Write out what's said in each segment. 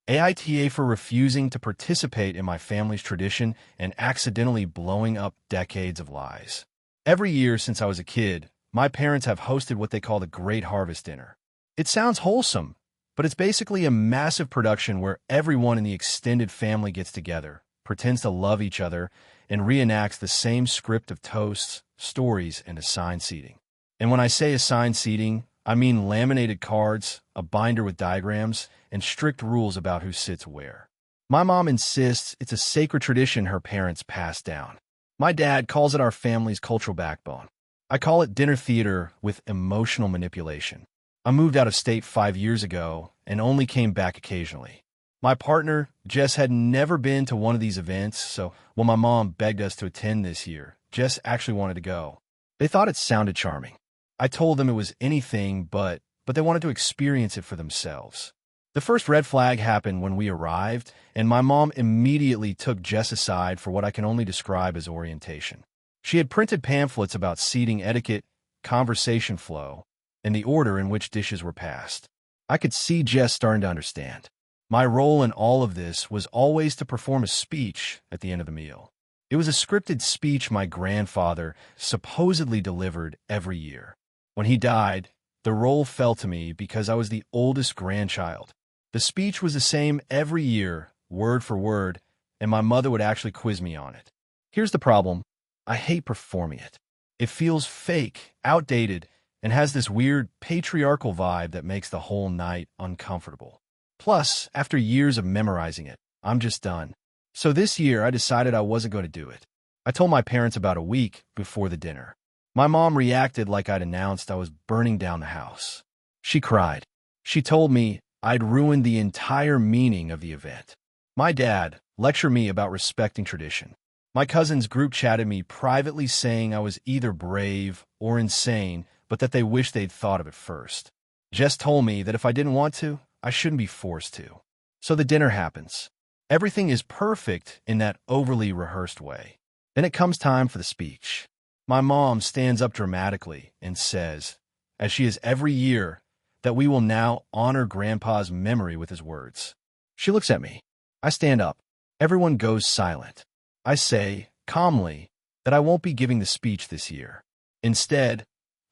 AITA for refusing to participate in my family's tradition and accidentally blowing up decades of lies. Every year since I was a kid, my parents have hosted what they call the Great Harvest Dinner. It sounds wholesome, but it's basically a massive production where everyone in the extended family gets together, pretends to love each other, and reenacts the same script of toasts, stories, and assigned seating. And when I say assigned seating, I mean laminated cards, a binder with diagrams, and strict rules about who sits where. My mom insists it's a sacred tradition her parents passed down. My dad calls it our family's cultural backbone. I call it dinner theater with emotional manipulation. I moved out of state 5 years ago and only came back occasionally. My partner, Jess, had never been to one of these events, so when my mom begged us to attend this year, Jess actually wanted to go. They thought it sounded charming. I told them it was anything but they wanted to experience it for themselves. The first red flag happened when we arrived, and my mom immediately took Jess aside for what I can only describe as orientation. She had printed pamphlets about seating etiquette, conversation flow, and the order in which dishes were passed. I could see Jess starting to understand. My role in all of this was always to perform a speech at the end of the meal. It was a scripted speech my grandfather supposedly delivered every year. When he died, the role fell to me because I was the oldest grandchild. The speech was the same every year, word for word, and my mother would actually quiz me on it. Here's the problem. I hate performing it. It feels fake, outdated, and has this weird patriarchal vibe that makes the whole night uncomfortable. Plus, after years of memorizing it, I'm just done. So this year, I decided I wasn't going to do it. I told my parents about a week before the dinner. My mom reacted like I'd announced I was burning down the house. She cried. She told me I'd ruined the entire meaning of the event. My dad lectured me about respecting tradition. My cousins group chatted me privately saying I was either brave or insane, but that they wished they'd thought of it first. Jess told me that if I didn't want to, I shouldn't be forced to. So the dinner happens. Everything is perfect in that overly rehearsed way. Then it comes time for the speech. My mom stands up dramatically and says, as she is every year, that we will now honor Grandpa's memory with his words. She looks at me. I stand up. Everyone goes silent. I say, calmly, that I won't be giving the speech this year. Instead,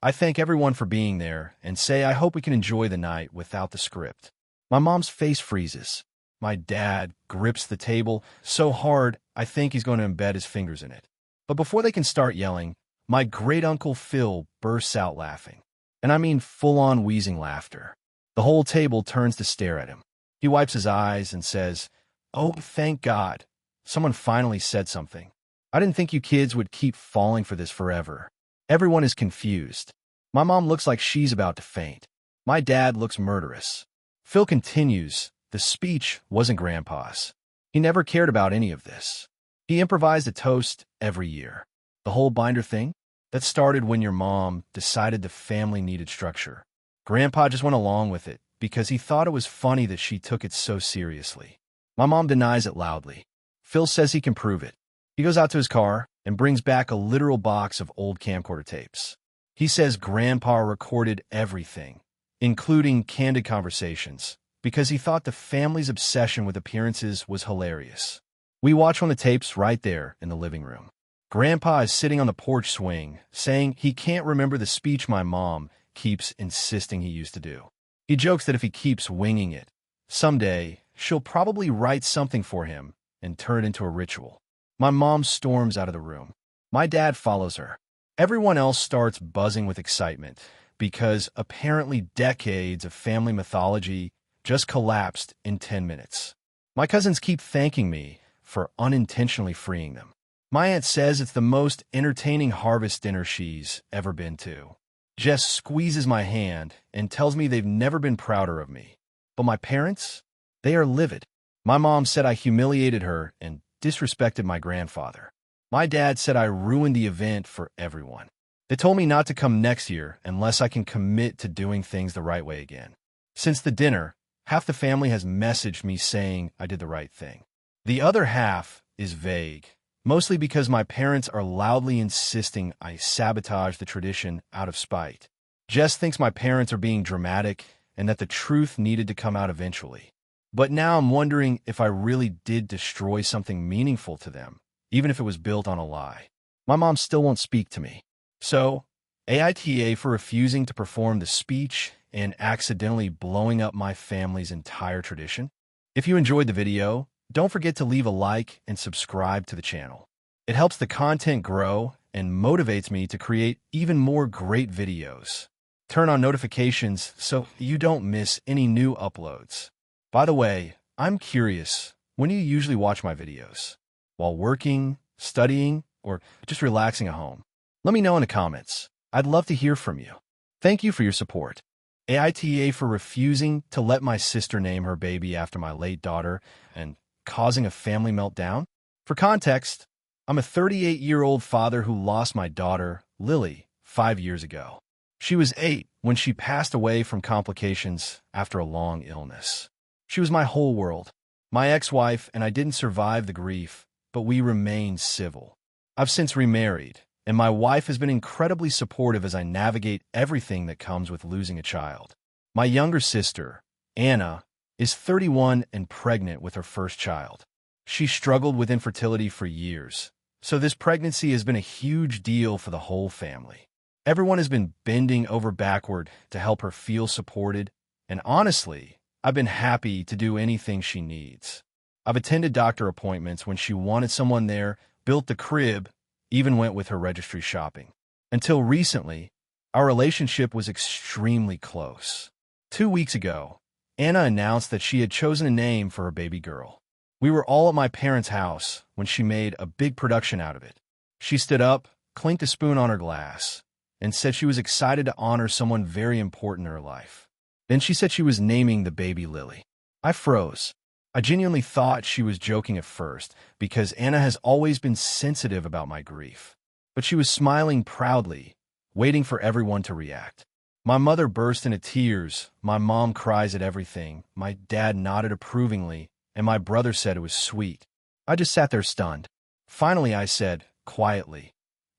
I thank everyone for being there and say I hope we can enjoy the night without the script. My mom's face freezes. My dad grips the table so hard I think he's going to embed his fingers in it. But before they can start yelling, my great-uncle Phil bursts out laughing. And I mean full-on wheezing laughter. The whole table turns to stare at him. He wipes his eyes and says, "Oh, thank God. Someone finally said something. I didn't think you kids would keep falling for this forever." Everyone is confused. My mom looks like she's about to faint. My dad looks murderous. Phil continues, "The speech wasn't Grandpa's. He never cared about any of this. He improvised a toast every year. The whole binder thing? That started when your mom decided the family needed structure. Grandpa just went along with it because he thought it was funny that she took it so seriously." My mom denies it loudly. Phil says he can prove it. He goes out to his car and brings back a literal box of old camcorder tapes. He says Grandpa recorded everything, including candid conversations, because he thought the family's obsession with appearances was hilarious. We watch on the tapes right there in the living room. Grandpa is sitting on the porch swing, saying he can't remember the speech my mom keeps insisting he used to do. He jokes that if he keeps winging it, someday she'll probably write something for him and turn it into a ritual. My mom storms out of the room. My dad follows her. Everyone else starts buzzing with excitement because apparently decades of family mythology just collapsed in 10 minutes. My cousins keep thanking me for unintentionally freeing them. My aunt says it's the most entertaining harvest dinner she's ever been to. Jess squeezes my hand and tells me they've never been prouder of me. But my parents? They are livid. My mom said I humiliated her and disrespected my grandfather. My dad said I ruined the event for everyone. They told me not to come next year unless I can commit to doing things the right way again. Since the dinner, half the family has messaged me saying I did the right thing. The other half is vague, mostly because my parents are loudly insisting I sabotage the tradition out of spite. Jess thinks my parents are being dramatic and that the truth needed to come out eventually. But now I'm wondering if I really did destroy something meaningful to them, even if it was built on a lie. My mom still won't speak to me. So, AITA for refusing to perform the speech and accidentally blowing up my family's entire tradition. If you enjoyed the video, don't forget to leave a like and subscribe to the channel. It helps the content grow and motivates me to create even more great videos. Turn on notifications so you don't miss any new uploads. By the way, I'm curious, when do you usually watch my videos? While working, studying, or just relaxing at home? Let me know in the comments. I'd love to hear from you. Thank you for your support. AITA for refusing to let my sister name her baby after my late daughter and causing a family meltdown. For context, I'm a 38-year-old father who lost my daughter, Lily, 5 years ago. She was 8 when she passed away from complications after a long illness. She was my whole world. My ex-wife and I didn't survive the grief, but we remained civil. I've since remarried, and my wife has been incredibly supportive as I navigate everything that comes with losing a child. My younger sister, Anna, is 31 and pregnant with her first child. She struggled with infertility for years, so this pregnancy has been a huge deal for the whole family. Everyone has been bending over backward to help her feel supported, and honestly, I've been happy to do anything she needs. I've attended doctor appointments when she wanted someone there, built the crib, even went with her registry shopping. Until recently, our relationship was extremely close. 2 weeks ago, Anna announced that she had chosen a name for her baby girl. We were all at my parents' house when she made a big production out of it. She stood up, clinked a spoon on her glass, and said she was excited to honor someone very important in her life. Then she said she was naming the baby Lily. I froze. I genuinely thought she was joking at first because Anna has always been sensitive about my grief. But she was smiling proudly, waiting for everyone to react. My mother burst into tears, my mom cries at everything, my dad nodded approvingly, and my brother said it was sweet. I just sat there stunned. Finally, I said, quietly,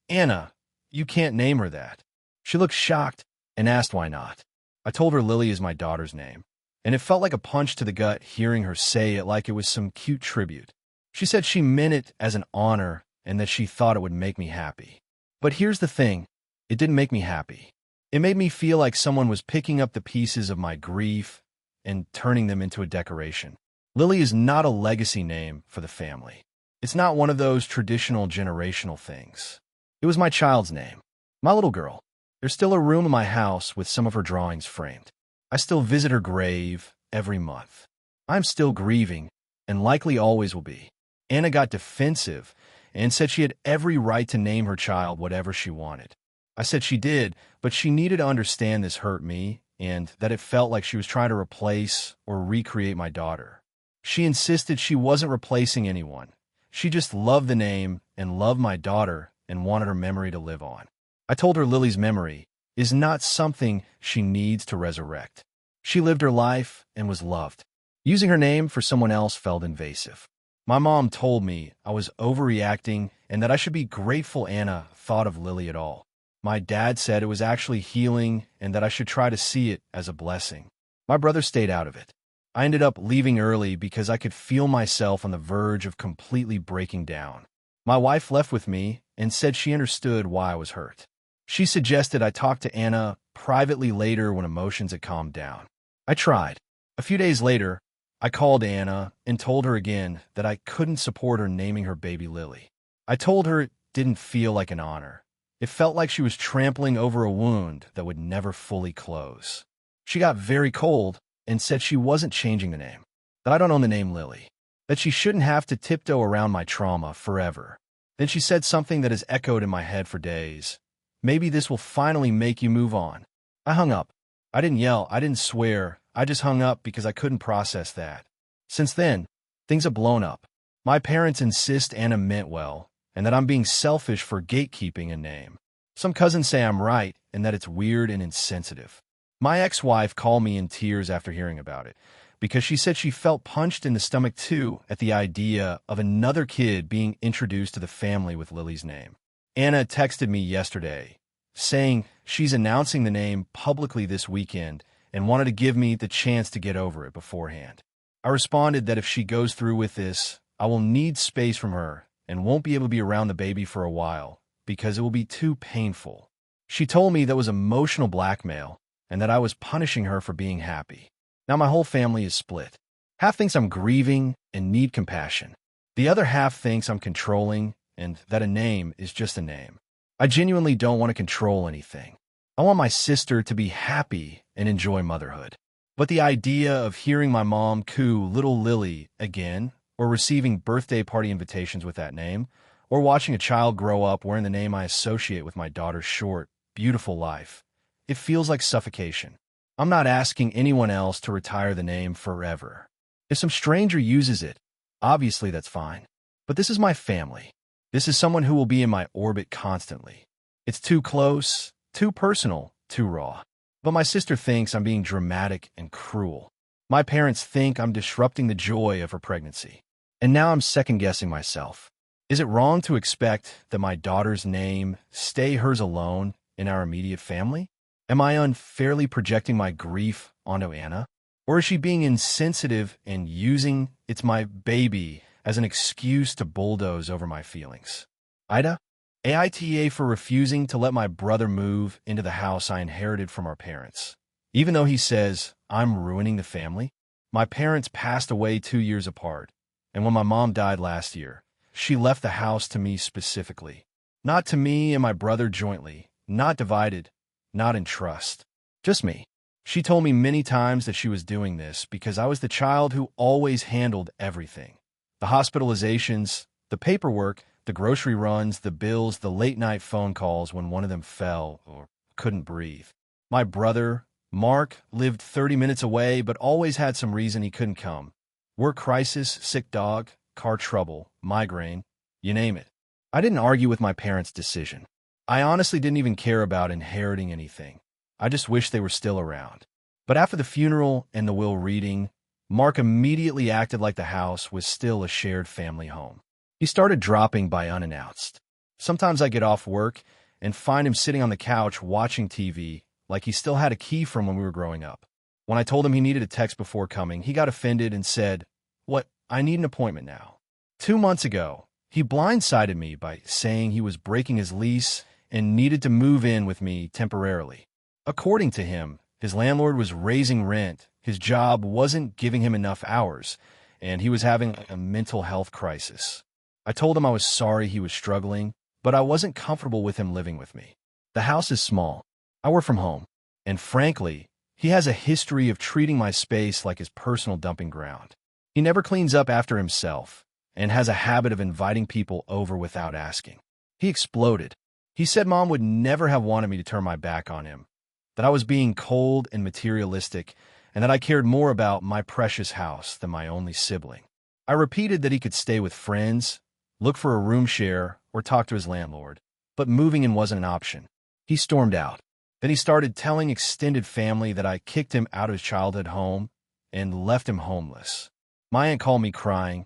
"Anna, you can't name her that." She looked shocked and asked why not. I told her Lily is my daughter's name, and it felt like a punch to the gut hearing her say it like it was some cute tribute. She said she meant it as an honor and that she thought it would make me happy. But here's the thing, it didn't make me happy. It made me feel like someone was picking up the pieces of my grief and turning them into a decoration. Lily is not a legacy name for the family. It's not one of those traditional generational things. It was my child's name, my little girl. There's still a room in my house with some of her drawings framed. I still visit her grave every month. I'm still grieving, and likely always will be. Anna got defensive and said she had every right to name her child whatever she wanted. I said she did, but she needed to understand this hurt me and that it felt like she was trying to replace or recreate my daughter. She insisted she wasn't replacing anyone. She just loved the name and loved my daughter and wanted her memory to live on. I told her Lily's memory is not something she needs to resurrect. She lived her life and was loved. Using her name for someone else felt invasive. My mom told me I was overreacting and that I should be grateful Anna thought of Lily at all. My dad said it was actually healing and that I should try to see it as a blessing. My brother stayed out of it. I ended up leaving early because I could feel myself on the verge of completely breaking down. My wife left with me and said she understood why I was hurt. She suggested I talk to Anna privately later when emotions had calmed down. I tried. A few days later, I called Anna and told her again that I couldn't support her naming her baby Lily. I told her it didn't feel like an honor. It felt like she was trampling over a wound that would never fully close. She got very cold and said she wasn't changing the name, that I don't own the name Lily, that she shouldn't have to tiptoe around my trauma forever. Then she said something that has echoed in my head for days. Maybe this will finally make you move on. I hung up. I didn't yell, I didn't swear, I just hung up because I couldn't process that. Since then, things have blown up. My parents insist Anna meant well, and that I'm being selfish for gatekeeping a name. Some cousins say I'm right, and that it's weird and insensitive. My ex-wife called me in tears after hearing about it, because she said she felt punched in the stomach too at the idea of another kid being introduced to the family with Lily's name. Anna texted me yesterday, saying she's announcing the name publicly this weekend and wanted to give me the chance to get over it beforehand. I responded that if she goes through with this, I will need space from her and won't be able to be around the baby for a while because it will be too painful. She told me that was emotional blackmail and that I was punishing her for being happy. Now my whole family is split. Half thinks I'm grieving and need compassion. The other half thinks I'm controlling and that a name is just a name. I genuinely don't want to control anything. I want my sister to be happy and enjoy motherhood. But the idea of hearing my mom coo Little Lily again, or receiving birthday party invitations with that name, or watching a child grow up wearing the name I associate with my daughter's short, beautiful life, it feels like suffocation. I'm not asking anyone else to retire the name forever. If some stranger uses it, obviously that's fine. But this is my family. This is someone who will be in my orbit constantly. It's too close, too personal, too raw. But my sister thinks I'm being dramatic and cruel. My parents think I'm disrupting the joy of her pregnancy. And now I'm second-guessing myself. Is it wrong to expect that my daughter's name stay hers alone in our immediate family? Am I unfairly projecting my grief onto Anna? Or is she being insensitive and using "it's my baby" as an excuse to bulldoze over my feelings? AITA? AITA for refusing to let my brother move into the house I inherited from our parents. Even though he says I'm ruining the family, my parents passed away 2 years apart, and when my mom died last year, she left the house to me specifically. Not to me and my brother jointly, not divided, not in trust. Just me. She told me many times that she was doing this because I was the child who always handled everything. The hospitalizations, the paperwork, the grocery runs, the bills, the late-night phone calls when one of them fell or couldn't breathe. My brother, Mark, lived 30 minutes away but always had some reason he couldn't come. Work crisis, sick dog, car trouble, migraine, you name it. I didn't argue with my parents' decision. I honestly didn't even care about inheriting anything. I just wished they were still around. But after the funeral and the will reading, Mark immediately acted like the house was still a shared family home. He started dropping by unannounced. Sometimes I get off work and find him sitting on the couch watching TV like he still had a key from when we were growing up. When I told him he needed a text before coming, he got offended and said, "What? I need an appointment now." 2 months ago, he blindsided me by saying he was breaking his lease and needed to move in with me temporarily. According to him, his landlord was raising rent, his job wasn't giving him enough hours, and he was having a mental health crisis. I told him I was sorry he was struggling, but I wasn't comfortable with him living with me. The house is small. I work from home. And frankly, he has a history of treating my space like his personal dumping ground. He never cleans up after himself and has a habit of inviting people over without asking. He exploded. He said Mom would never have wanted me to turn my back on him, that I was being cold and materialistic, and that I cared more about my precious house than my only sibling. I repeated that he could stay with friends, look for a room share, or talk to his landlord, but moving in wasn't an option. He stormed out. Then he started telling extended family that I kicked him out of his childhood home and left him homeless. My aunt called me crying,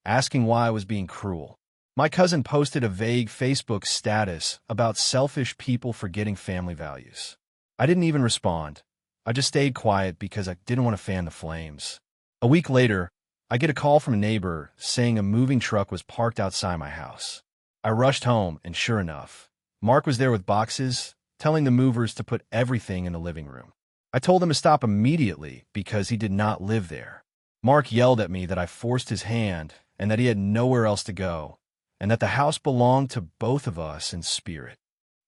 asking why I was being cruel. My cousin posted a vague Facebook status about selfish people forgetting family values. I didn't even respond. I just stayed quiet because I didn't want to fan the flames. A week later, I get a call from a neighbor saying a moving truck was parked outside my house. I rushed home, and sure enough, Mark was there with boxes, telling the movers to put everything in the living room. I told him to stop immediately because he did not live there. Mark yelled at me that I forced his hand and that he had nowhere else to go, and that the house belonged to both of us in spirit.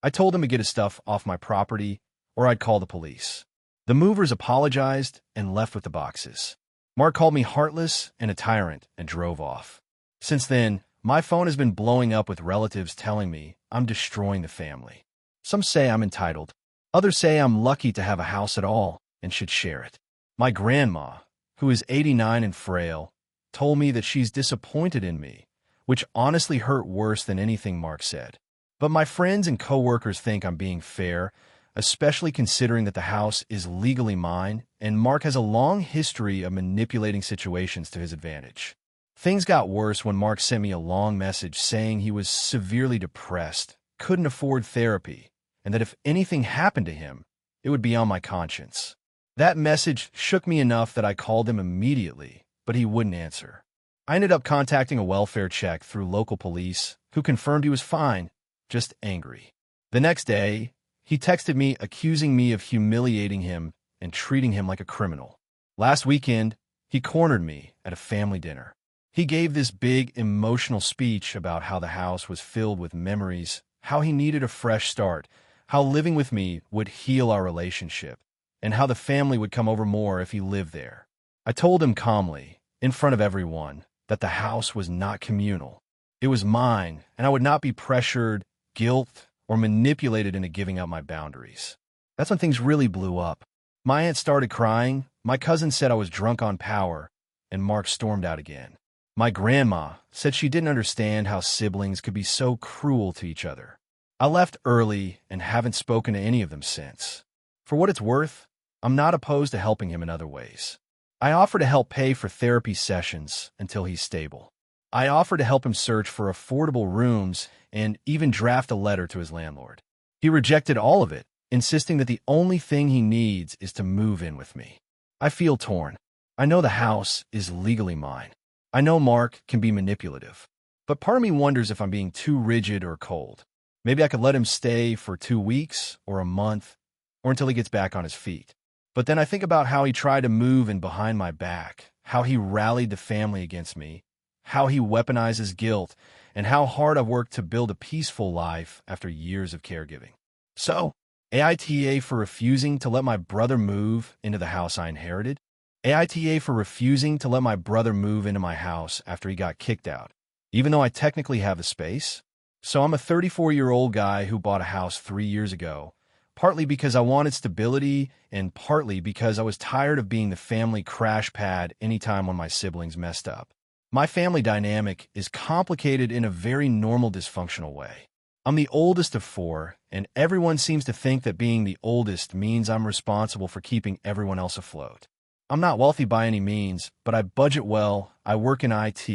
I told him to get his stuff off my property or I'd call the police. The movers apologized and left with the boxes. Mark called me heartless and a tyrant and drove off. Since then, my phone has been blowing up with relatives telling me I'm destroying the family. Some say I'm entitled. Others say I'm lucky to have a house at all and should share it. My grandma, who is 89 and frail, told me that she's disappointed in me, which honestly hurt worse than anything Mark said. But my friends and coworkers think I'm being fair, especially considering that the house is legally mine and Mark has a long history of manipulating situations to his advantage. Things got worse when Mark sent me a long message saying he was severely depressed, couldn't afford therapy, and that if anything happened to him, it would be on my conscience. That message shook me enough that I called him immediately but he wouldn't answer. I ended up contacting a welfare check through local police, who confirmed he was fine, just angry. The next day, he texted me accusing me of humiliating him and treating him like a criminal. Last weekend, he cornered me at a family dinner. He gave this big emotional speech about how the house was filled with memories, how he needed a fresh start, how living with me would heal our relationship, and how the family would come over more if he lived there. I told him calmly, in front of everyone, that the house was not communal. It was mine, and I would not be pressured, guilt, or manipulated into giving up my boundaries. That's when things really blew up. My aunt started crying, my cousin said I was drunk on power, and Mark stormed out again. My grandma said she didn't understand how siblings could be so cruel to each other. I left early and haven't spoken to any of them since. For what it's worth, I'm not opposed to helping him in other ways. I offer to help pay for therapy sessions until he's stable. I offer to help him search for affordable rooms and even draft a letter to his landlord. He rejected all of it, insisting that the only thing he needs is to move in with me. I feel torn. I know the house is legally mine. I know Mark can be manipulative, but part of me wonders if I'm being too rigid or cold. Maybe I could let him stay for 2 weeks or a month or until he gets back on his feet. But then I think about how he tried to move in behind my back, how he rallied the family against me, how he weaponizes guilt, and how hard I've worked to build a peaceful life after years of caregiving. So, AITA for refusing to let my brother move into the house I inherited. AITA for refusing to let my brother move into my house after he got kicked out, even though I technically have the space. So I'm a 34-year-old guy who bought a house 3 years ago, partly because I wanted stability and partly because I was tired of being the family crash pad anytime one of my siblings messed up. My family dynamic is complicated in a very normal dysfunctional way. I'm the oldest of 4, and everyone seems to think that being the oldest means I'm responsible for keeping everyone else afloat. I'm not wealthy by any means, but I budget well, I work in IT,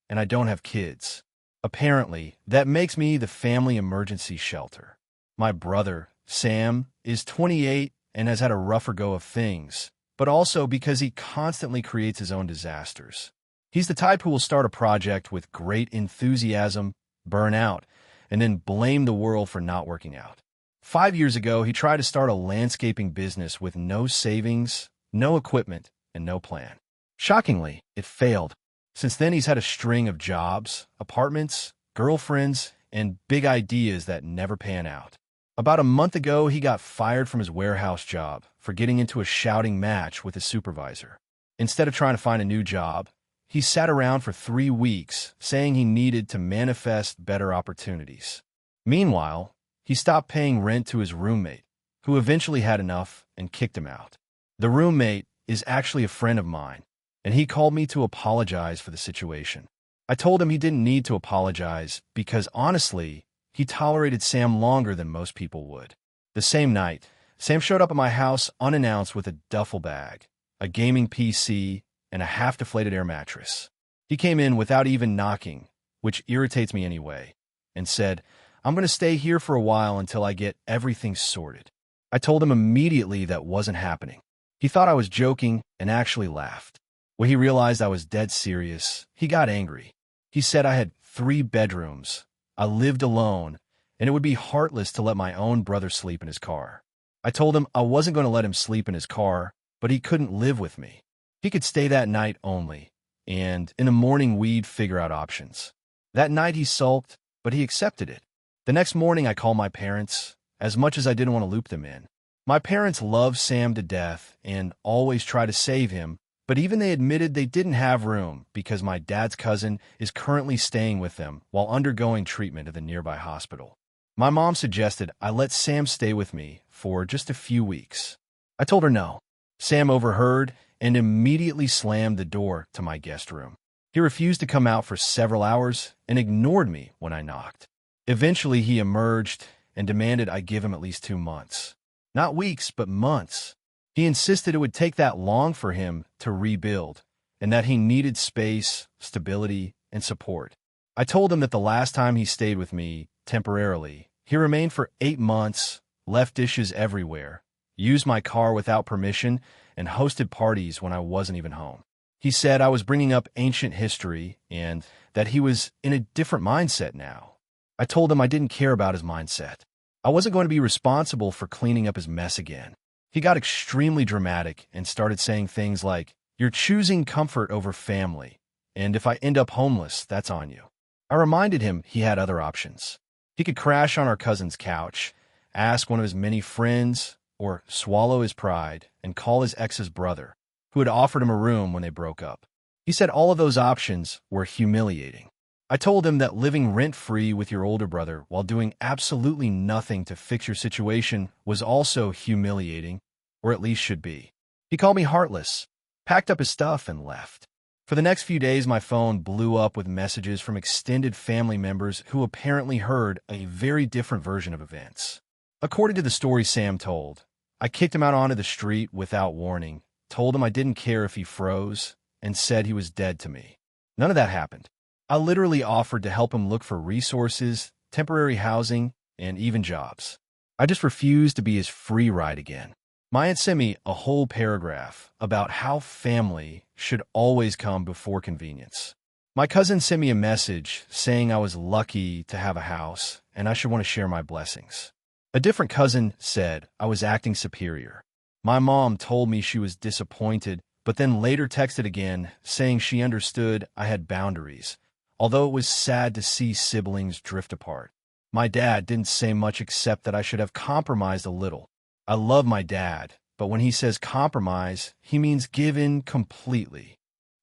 and I don't have kids. Apparently, that makes me the family emergency shelter. My brother, Sam, is 28 and has had a rougher go of things, but also because he constantly creates his own disasters. He's the type who will start a project with great enthusiasm, burn out, and then blame the world for not working out. 5 years ago, he tried to start a landscaping business with no savings, no equipment, and no plan. Shockingly, it failed. Since then, he's had a string of jobs, apartments, girlfriends, and big ideas that never pan out. About a month ago, he got fired from his warehouse job for getting into a shouting match with his supervisor. Instead of trying to find a new job, he sat around for 3 weeks saying he needed to manifest better opportunities. Meanwhile, he stopped paying rent to his roommate, who eventually had enough and kicked him out. The roommate is actually a friend of mine, and he called me to apologize for the situation. I told him he didn't need to apologize because, honestly, he tolerated Sam longer than most people would. The same night, Sam showed up at my house unannounced with a duffel bag, a gaming PC, and a half-deflated air mattress. He came in without even knocking, which irritates me anyway, and said, "I'm going to stay here for a while until I get everything sorted." I told him immediately that wasn't happening. He thought I was joking and actually laughed. When he realized I was dead serious, he got angry. He said I had 3 bedrooms, I lived alone, and it would be heartless to let my own brother sleep in his car. I told him I wasn't going to let him sleep in his car, but he couldn't live with me. He could stay that night only, and in the morning we'd figure out options. That night he sulked, but he accepted it. The next morning I called my parents, as much as I didn't want to loop them in. My parents love Sam to death and always try to save him, but even they admitted they didn't have room because my dad's cousin is currently staying with them while undergoing treatment at the nearby hospital. My mom suggested I let Sam stay with me for just a few weeks. I told her no. Sam overheard and immediately slammed the door to my guest room. He refused to come out for several hours and ignored me when I knocked. Eventually, he emerged and demanded I give him at least 2 months. Not weeks, but months. He insisted it would take that long for him to rebuild, and that he needed space, stability, and support. I told him that the last time he stayed with me, temporarily, he remained for 8 months, left dishes everywhere, used my car without permission, and hosted parties when I wasn't even home. He said I was bringing up ancient history and that he was in a different mindset now. I told him I didn't care about his mindset. I wasn't going to be responsible for cleaning up his mess again. He got extremely dramatic and started saying things like, "You're choosing comfort over family, and if I end up homeless, that's on you." I reminded him he had other options. He could crash on our cousin's couch, ask one of his many friends, or swallow his pride and call his ex's brother, who had offered him a room when they broke up. He said all of those options were humiliating. I told him that living rent-free with your older brother while doing absolutely nothing to fix your situation was also humiliating, or at least should be. He called me heartless, packed up his stuff, and left. For the next few days, my phone blew up with messages from extended family members who apparently heard a very different version of events. According to the story Sam told, I kicked him out onto the street without warning, told him I didn't care if he froze, and said he was dead to me. None of that happened. I literally offered to help him look for resources, temporary housing, and even jobs. I just refused to be his free ride again. My aunt sent me a whole paragraph about how family should always come before convenience. My cousin sent me a message saying I was lucky to have a house and I should want to share my blessings. A different cousin said I was acting superior. My mom told me she was disappointed, but then later texted again saying she understood I had boundaries, although it was sad to see siblings drift apart. My dad didn't say much except that I should have compromised a little. I love my dad, but when he says compromise, he means give in completely.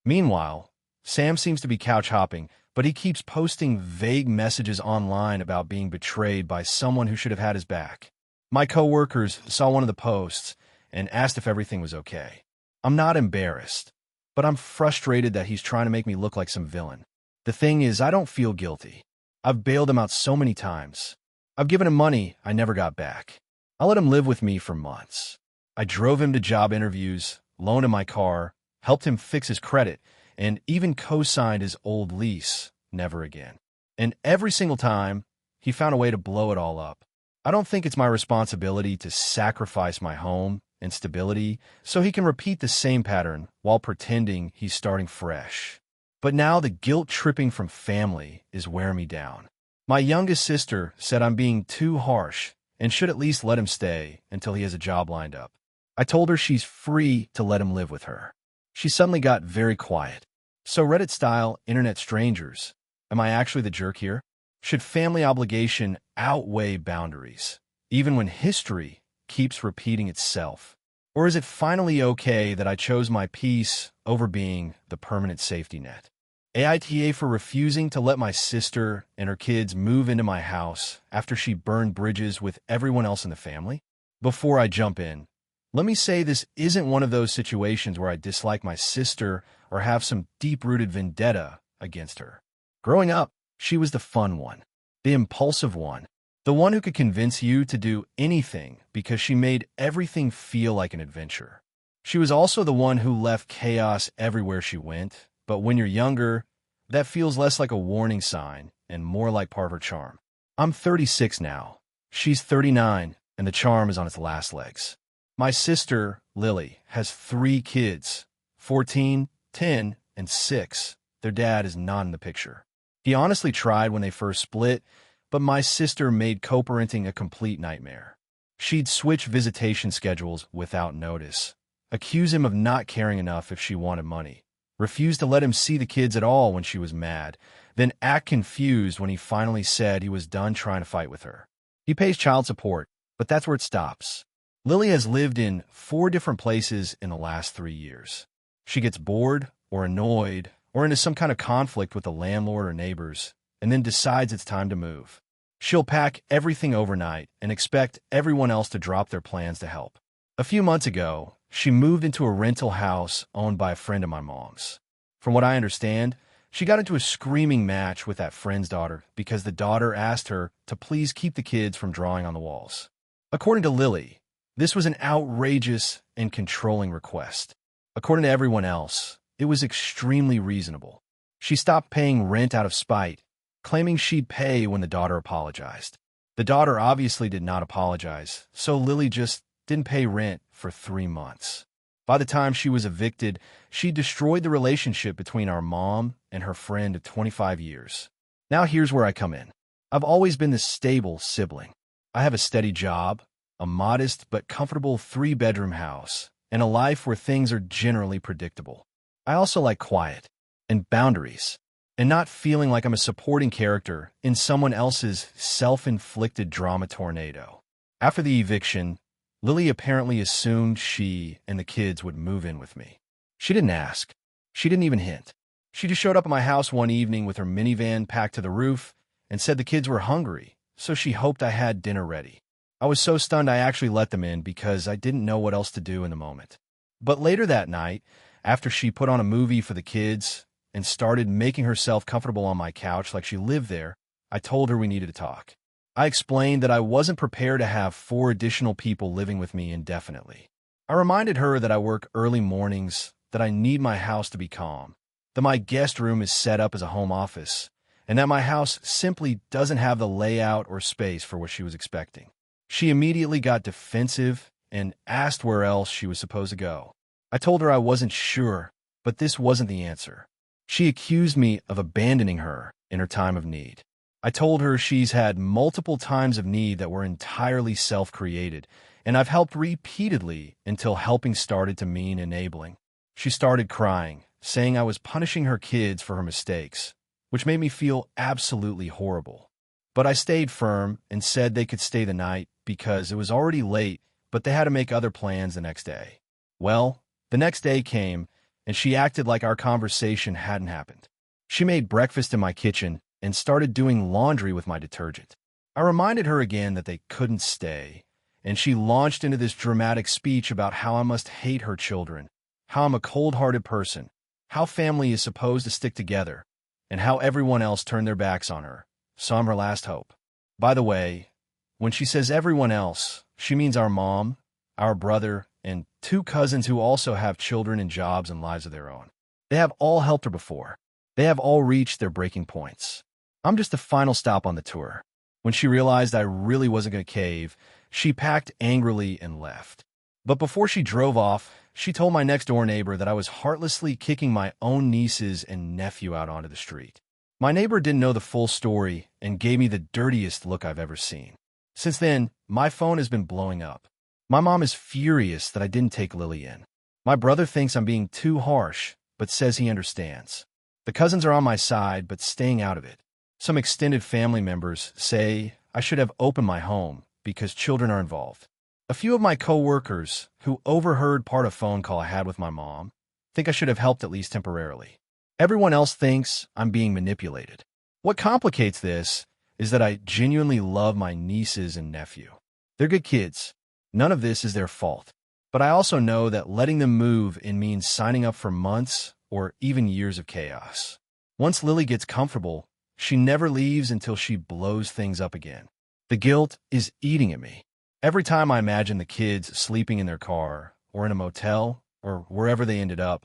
Meanwhile, Sam seems to be couch hopping, but he keeps posting vague messages online about being betrayed by someone who should have had his back. My coworkers saw one of the posts and asked if everything was okay. I'm not embarrassed, but I'm frustrated that he's trying to make me look like some villain. The thing is, I don't feel guilty. I've bailed him out so many times. I've given him money I never got back. I let him live with me for months. I drove him to job interviews, loaned him my car, helped him fix his credit, and even co-signed his old lease, never again. And every single time, he found a way to blow it all up. I don't think it's my responsibility to sacrifice my home and stability so he can repeat the same pattern while pretending he's starting fresh. But now the guilt tripping from family is wearing me down. My youngest sister said I'm being too harsh and should at least let him stay until he has a job lined up. I told her she's free to let him live with her. She suddenly got very quiet. So Reddit-style internet strangers, am I actually the jerk here? Should family obligation outweigh boundaries, even when history keeps repeating itself? Or is it finally okay that I chose my peace over being the permanent safety net? AITA for refusing to let my sister and her kids move into my house after she burned bridges with everyone else in the family? Before I jump in, let me say this isn't one of those situations where I dislike my sister or have some deep-rooted vendetta against her. Growing up, she was the fun one, the impulsive one, the one who could convince you to do anything because she made everything feel like an adventure. She was also the one who left chaos everywhere she went, but when you're younger, that feels less like a warning sign and more like part of her charm. I'm 36 now. She's 39, and the charm is on its last legs. My sister, Lily, has 3 kids, 14, 10, and 6. Their dad is not in the picture. He honestly tried when they first split, but my sister made co-parenting a complete nightmare. She'd switch visitation schedules without notice, accuse him of not caring enough if she wanted money, refuse to let him see the kids at all when she was mad, then act confused when he finally said he was done trying to fight with her. He pays child support, but that's where it stops. Lily has lived in 4 different places in the last 3 years. She gets bored or annoyed or into some kind of conflict with the landlord or neighbors, and then decides it's time to move. She'll pack everything overnight and expect everyone else to drop their plans to help. A few months ago, she moved into a rental house owned by a friend of my mom's. From what I understand, she got into a screaming match with that friend's daughter because the daughter asked her to please keep the kids from drawing on the walls. According to Lily, this was an outrageous and controlling request. According to everyone else, it was extremely reasonable. She stopped paying rent out of spite, claiming she'd pay when the daughter apologized. The daughter obviously did not apologize, so Lily just didn't pay rent for 3 months. By the time she was evicted, she destroyed the relationship between our mom and her friend of 25 years. Now here's where I come in. I've always been the stable sibling. I have a steady job, a modest but comfortable 3-bedroom house, and a life where things are generally predictable. I also like quiet and boundaries, and not feeling like I'm a supporting character in someone else's self-inflicted drama tornado. After the eviction, Lily apparently assumed she and the kids would move in with me. She didn't ask. She didn't even hint. She just showed up at my house one evening with her minivan packed to the roof and said the kids were hungry, so she hoped I had dinner ready. I was so stunned I actually let them in because I didn't know what else to do in the moment. But later that night, after she put on a movie for the kids and started making herself comfortable on my couch like she lived there, I told her we needed to talk. I explained that I wasn't prepared to have 4 additional people living with me indefinitely. I reminded her that I work early mornings, that I need my house to be calm, that my guest room is set up as a home office, and that my house simply doesn't have the layout or space for what she was expecting. She immediately got defensive and asked where else she was supposed to go. I told her I wasn't sure, but this wasn't the answer. She accused me of abandoning her in her time of need. I told her she's had multiple times of need that were entirely self-created, and I've helped repeatedly until helping started to mean enabling. She started crying, saying I was punishing her kids for her mistakes, which made me feel absolutely horrible. But I stayed firm and said they could stay the night because it was already late, but they had to make other plans the next day. Well, the next day came, and she acted like our conversation hadn't happened. She made breakfast in my kitchen and started doing laundry with my detergent. I reminded her again that they couldn't stay, and she launched into this dramatic speech about how I must hate her children, how I'm a cold-hearted person, how family is supposed to stick together, and how everyone else turned their backs on her, so I'm her last hope. By the way, when she says everyone else, she means our mom, our brother, and 2 cousins who also have children and jobs and lives of their own. They have all helped her before. They have all reached their breaking points. I'm just the final stop on the tour. When she realized I really wasn't going to cave, she packed angrily and left. But before she drove off, she told my next-door neighbor that I was heartlessly kicking my own nieces and nephew out onto the street. My neighbor didn't know the full story and gave me the dirtiest look I've ever seen. Since then, my phone has been blowing up. My mom is furious that I didn't take Lily in. My brother thinks I'm being too harsh, but says he understands. The cousins are on my side, but staying out of it. Some extended family members say I should have opened my home because children are involved. A few of my co-workers, who overheard part of a phone call I had with my mom, think I should have helped at least temporarily. Everyone else thinks I'm being manipulated. What complicates this is that I genuinely love my nieces and nephew. They're good kids. None of this is their fault. But I also know that letting them move in means signing up for months or even years of chaos. Once Lily gets comfortable, she never leaves until she blows things up again. The guilt is eating at me. Every time I imagine the kids sleeping in their car or in a motel or wherever they ended up,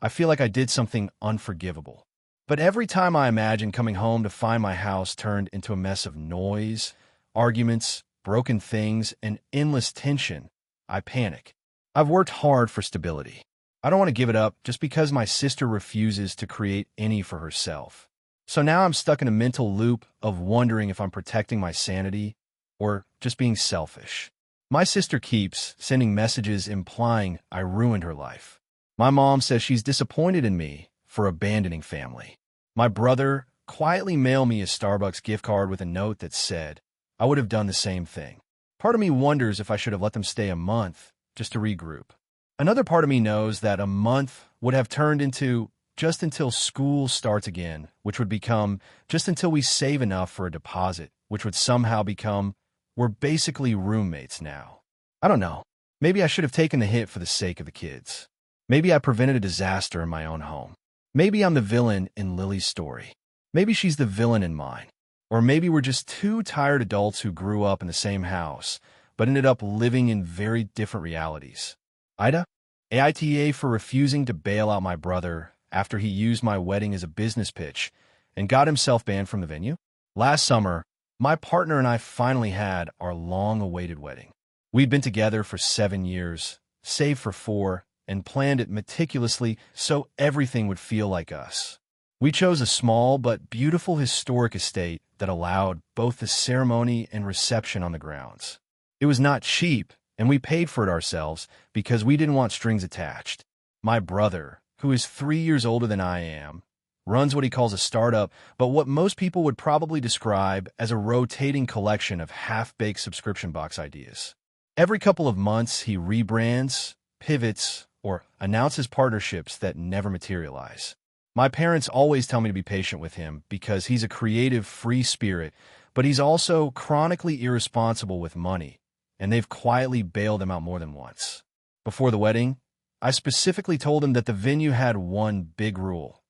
I feel like I did something unforgivable. But every time I imagine coming home to find my house turned into a mess of noise, arguments, broken things, and endless tension, I panic. I've worked hard for stability. I don't want to give it up just because my sister refuses to create any for herself. So now I'm stuck in a mental loop of wondering if I'm protecting my sanity or just being selfish. My sister keeps sending messages implying I ruined her life. My mom says she's disappointed in me for abandoning family. My brother quietly mailed me a Starbucks gift card with a note that said I would have done the same thing. Part of me wonders if I should have let them stay a month just to regroup. Another part of me knows that a month would have turned into just until school starts again, which would become just until we save enough for a deposit, which would somehow become we're basically roommates now. I don't know. Maybe I should have taken the hit for the sake of the kids. Maybe I prevented a disaster in my own home. Maybe I'm the villain in Lily's story. Maybe she's the villain in mine. Or maybe we're just 2 tired adults who grew up in the same house, but ended up living in very different realities. AITA? AITA for refusing to bail out my brother after he used my wedding as a business pitch and got himself banned from the venue? Last summer, my partner and I finally had our long-awaited wedding. We'd been together for 7 years, saved for 4, and planned it meticulously so everything would feel like us. We chose a small but beautiful historic estate that allowed both the ceremony and reception on the grounds. It was not cheap, and we paid for it ourselves because we didn't want strings attached. My brother, who is 3 years older than I am, runs what he calls a startup, but what most people would probably describe as a rotating collection of half-baked subscription box ideas. Every couple of months, he rebrands, pivots, or announces partnerships that never materialize. My parents always tell me to be patient with him because he's a creative, free spirit, but he's also chronically irresponsible with money, and they've quietly bailed him out more than once. Before the wedding, I specifically told him that the venue had one big rule: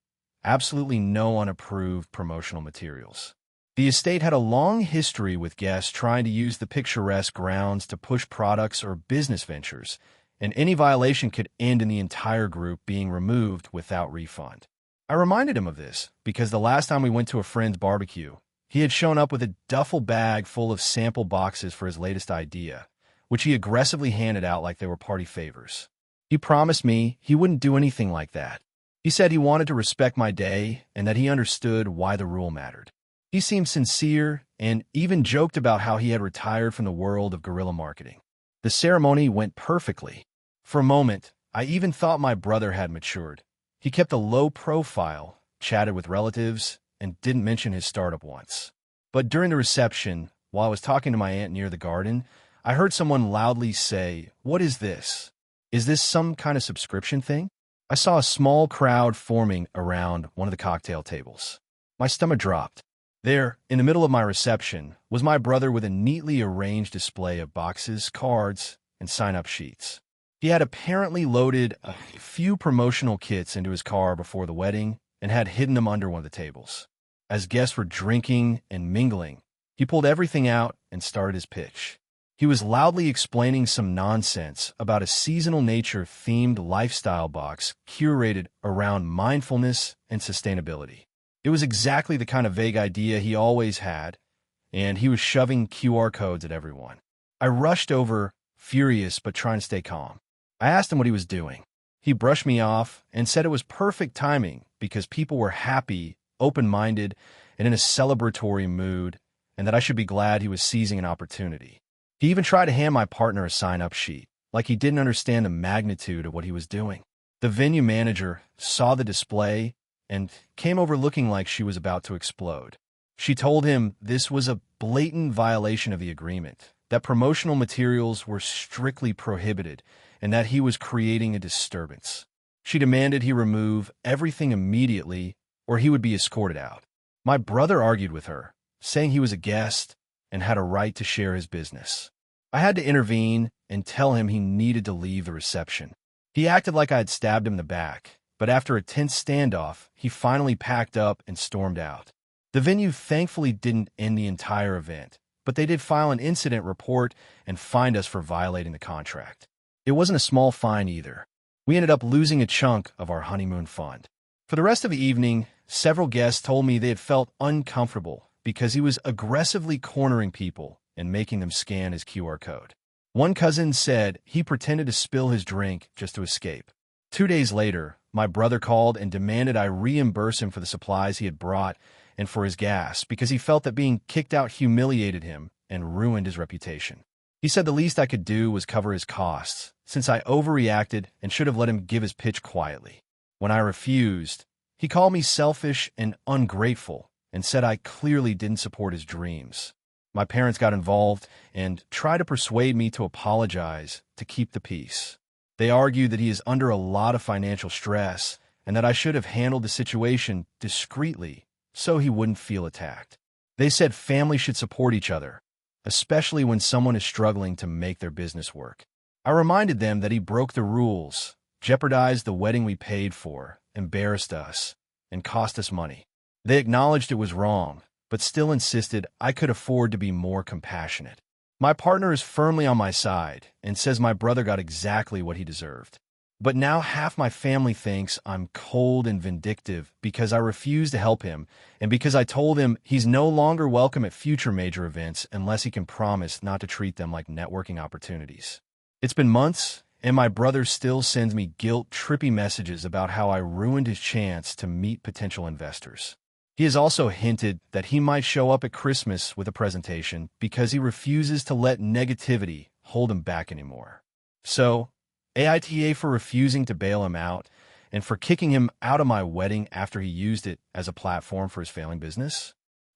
absolutely no unapproved promotional materials. The estate had a long history with guests trying to use the picturesque grounds to push products or business ventures, and any violation could end in the entire group being removed without refund. I reminded him of this because the last time we went to a friend's barbecue, he had shown up with a duffel bag full of sample boxes for his latest idea, which he aggressively handed out like they were party favors. He promised me he wouldn't do anything like that. He said he wanted to respect my day and that he understood why the rule mattered. He seemed sincere and even joked about how he had retired from the world of guerrilla marketing. The ceremony went perfectly. For a moment, I even thought my brother had matured. He kept a low profile, chatted with relatives, and didn't mention his startup once. But during the reception, while I was talking to my aunt near the garden, I heard someone loudly say, "What is this? Is this some kind of subscription thing?" I saw a small crowd forming around one of the cocktail tables. My stomach dropped. There, in the middle of my reception, was my brother with a neatly arranged display of boxes, cards, and sign-up sheets. He had apparently loaded a few promotional kits into his car before the wedding and had hidden them under one of the tables. As guests were drinking and mingling, he pulled everything out and started his pitch. He was loudly explaining some nonsense about a seasonal nature-themed lifestyle box curated around mindfulness and sustainability. It was exactly the kind of vague idea he always had, and he was shoving QR codes at everyone. I rushed over, furious but trying to stay calm. I asked him what he was doing. He brushed me off and said it was perfect timing because people were happy, open-minded, and in a celebratory mood, and that I should be glad he was seizing an opportunity. He even tried to hand my partner a sign-up sheet, like he didn't understand the magnitude of what he was doing. The venue manager saw the display and came over looking like she was about to explode. She told him this was a blatant violation of the agreement, that promotional materials were strictly prohibited, and that he was creating a disturbance. She demanded he remove everything immediately or he would be escorted out. My brother argued with her, saying he was a guest and had a right to share his business. I had to intervene and tell him he needed to leave the reception. He acted like I had stabbed him in the back, but after a tense standoff, he finally packed up and stormed out. The venue thankfully didn't end the entire event, but they did file an incident report and fined us for violating the contract. It wasn't a small fine either. We ended up losing a chunk of our honeymoon fund. For the rest of the evening, several guests told me they had felt uncomfortable because he was aggressively cornering people and making them scan his QR code. One cousin said he pretended to spill his drink just to escape. 2 days later, my brother called and demanded I reimburse him for the supplies he had brought and for his gas because he felt that being kicked out humiliated him and ruined his reputation. He said the least I could do was cover his costs, since I overreacted and should have let him give his pitch quietly. When I refused, he called me selfish and ungrateful and said I clearly didn't support his dreams. My parents got involved and tried to persuade me to apologize to keep the peace. They argued that he is under a lot of financial stress and that I should have handled the situation discreetly so he wouldn't feel attacked. They said family should support each other, especially when someone is struggling to make their business work. I reminded them that he broke the rules, jeopardized the wedding we paid for, embarrassed us, and cost us money. They acknowledged it was wrong, but still insisted I could afford to be more compassionate. My partner is firmly on my side and says my brother got exactly what he deserved. But now half my family thinks I'm cold and vindictive because I refused to help him and because I told him he's no longer welcome at future major events unless he can promise not to treat them like networking opportunities. It's been months, And my brother still sends me guilt-trippy messages about how I ruined his chance to meet potential investors. He has also hinted that he might show up at Christmas with a presentation because he refuses to let negativity hold him back anymore. So, AITA for refusing to bail him out and for kicking him out of my wedding after he used it as a platform for his failing business.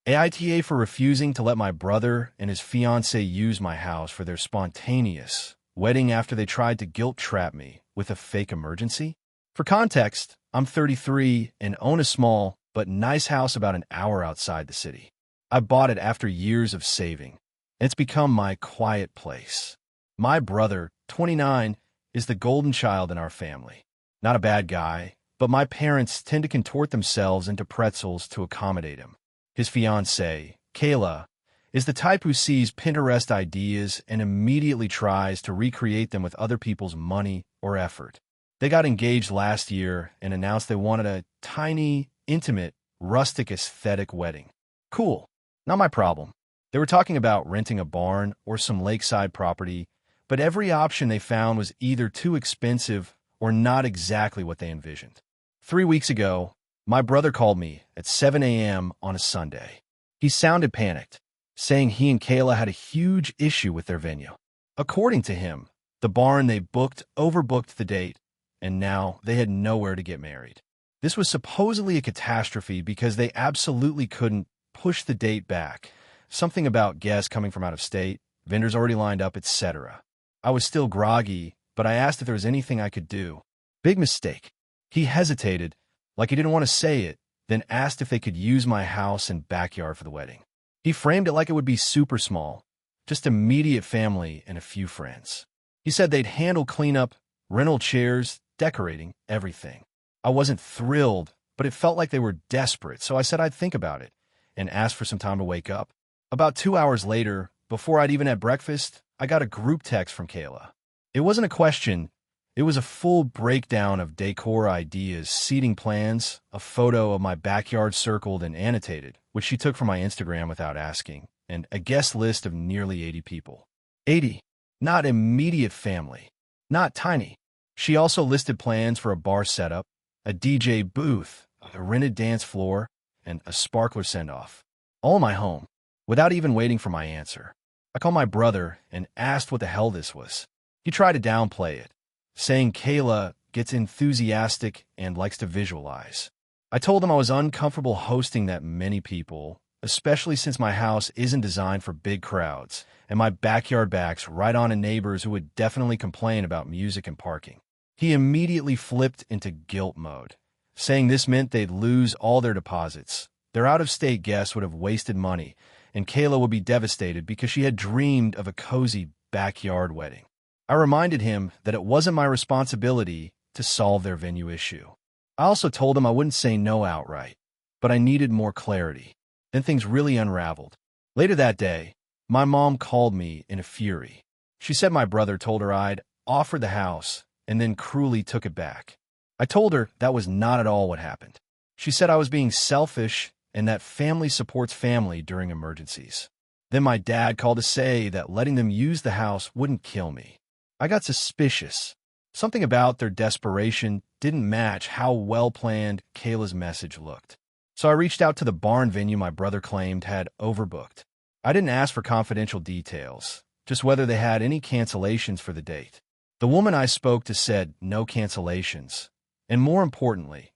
AITA for refusing to let my brother and his fiancée use my house for their spontaneous wedding after they tried to guilt-trap me with a fake emergency. For context, I'm 33 and own a small but nice house about an hour outside the city. I bought it after years of saving. It's become my quiet place. My brother, 29, is the golden child in our family. Not a bad guy, but my parents tend to contort themselves into pretzels to accommodate him. His fiancée, Kayla, is the type who sees Pinterest ideas and immediately tries to recreate them with other people's money or effort. They got engaged last year and announced they wanted a tiny, intimate, rustic aesthetic wedding. Cool. Not my problem. They were talking about renting a barn or some lakeside property, but every option they found was either too expensive or not exactly what they envisioned. 3 weeks ago, my brother called me at 7 a.m. on a Sunday. He sounded panicked, saying he and Kayla had a huge issue with their venue. According to him, the barn they booked overbooked the date, and now they had nowhere to get married. This was supposedly a catastrophe because they absolutely couldn't push the date back. Something about guests coming from out of state, vendors already lined up, etc. I was still groggy, but I asked if there was anything I could do. Big mistake. He hesitated, like he didn't want to say it, then asked if they could use my house and backyard for the wedding. He framed it like it would be super small, just immediate family and a few friends. He said they'd handle cleanup, rental chairs, decorating, everything. I wasn't thrilled, but it felt like they were desperate, so I said I'd think about it and asked for some time to wake up. About 2 hours later, before I'd even had breakfast, I got a group text from Kayla. It wasn't a question. It was a full breakdown of decor ideas, seating plans, a photo of my backyard circled and annotated, which she took from my Instagram without asking, and a guest list of nearly 80 people. 80. Not immediate family. Not tiny. She also listed plans for a bar setup, a DJ booth, a rented dance floor, and a sparkler send-off. All in my home, without even waiting for my answer. I called my brother and asked what the hell this was. He tried to downplay it, saying Kayla gets enthusiastic and likes to visualize. I told him I was uncomfortable hosting that many people, especially since my house isn't designed for big crowds, and my backyard backs right on to neighbors who would definitely complain about music and parking. He immediately flipped into guilt mode, saying this meant they'd lose all their deposits. Their out-of-state guests would have wasted money, and Kayla would be devastated because she had dreamed of a cozy backyard wedding. I reminded him that it wasn't my responsibility to solve their venue issue. I also told him I wouldn't say no outright, but I needed more clarity. Then things really unraveled. Later that day, my mom called me in a fury. She said my brother told her I'd offered the house and then cruelly took it back. I told her that was not at all what happened. She said I was being selfish and that family supports family during emergencies. Then my dad called to say that letting them use the house wouldn't kill me. I got suspicious. Something about their desperation didn't match how well-planned Kayla's message looked. So I reached out to the barn venue my brother claimed had overbooked. I didn't ask for confidential details, just whether they had any cancellations for the date. The woman I spoke to said no cancellations, and more importantly,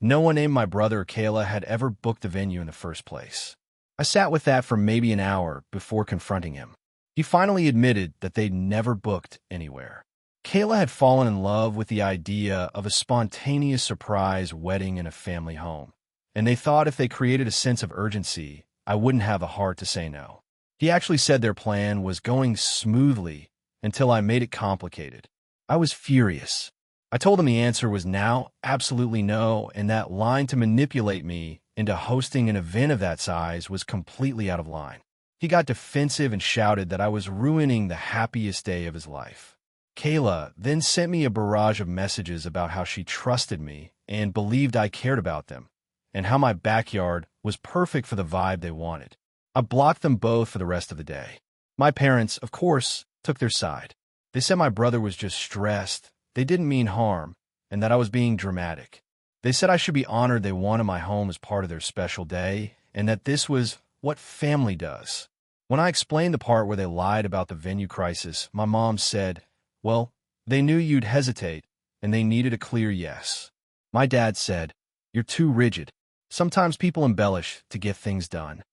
no one named my brother or Kayla had ever booked the venue in the first place. I sat with that for maybe an hour before confronting him. He finally admitted that they'd never booked anywhere. Kayla had fallen in love with the idea of a spontaneous surprise wedding in a family home, and they thought if they created a sense of urgency, I wouldn't have a heart to say no. He actually said their plan was going smoothly until I made it complicated. I was furious. I told him the answer was now absolutely no, and that line to manipulate me into hosting an event of that size was completely out of line. He got defensive and shouted that I was ruining the happiest day of his life. Kayla then sent me a barrage of messages about how she trusted me and believed I cared about them, and how my backyard was perfect for the vibe they wanted. I blocked them both for the rest of the day. My parents, of course, took their side. They said my brother was just stressed, they didn't mean harm, and that I was being dramatic. They said I should be honored they wanted my home as part of their special day, and that this was what family does. When I explained the part where they lied about the venue crisis, my mom said, well, they knew you'd hesitate, and they needed a clear yes. My dad said, you're too rigid. Sometimes people embellish to get things done.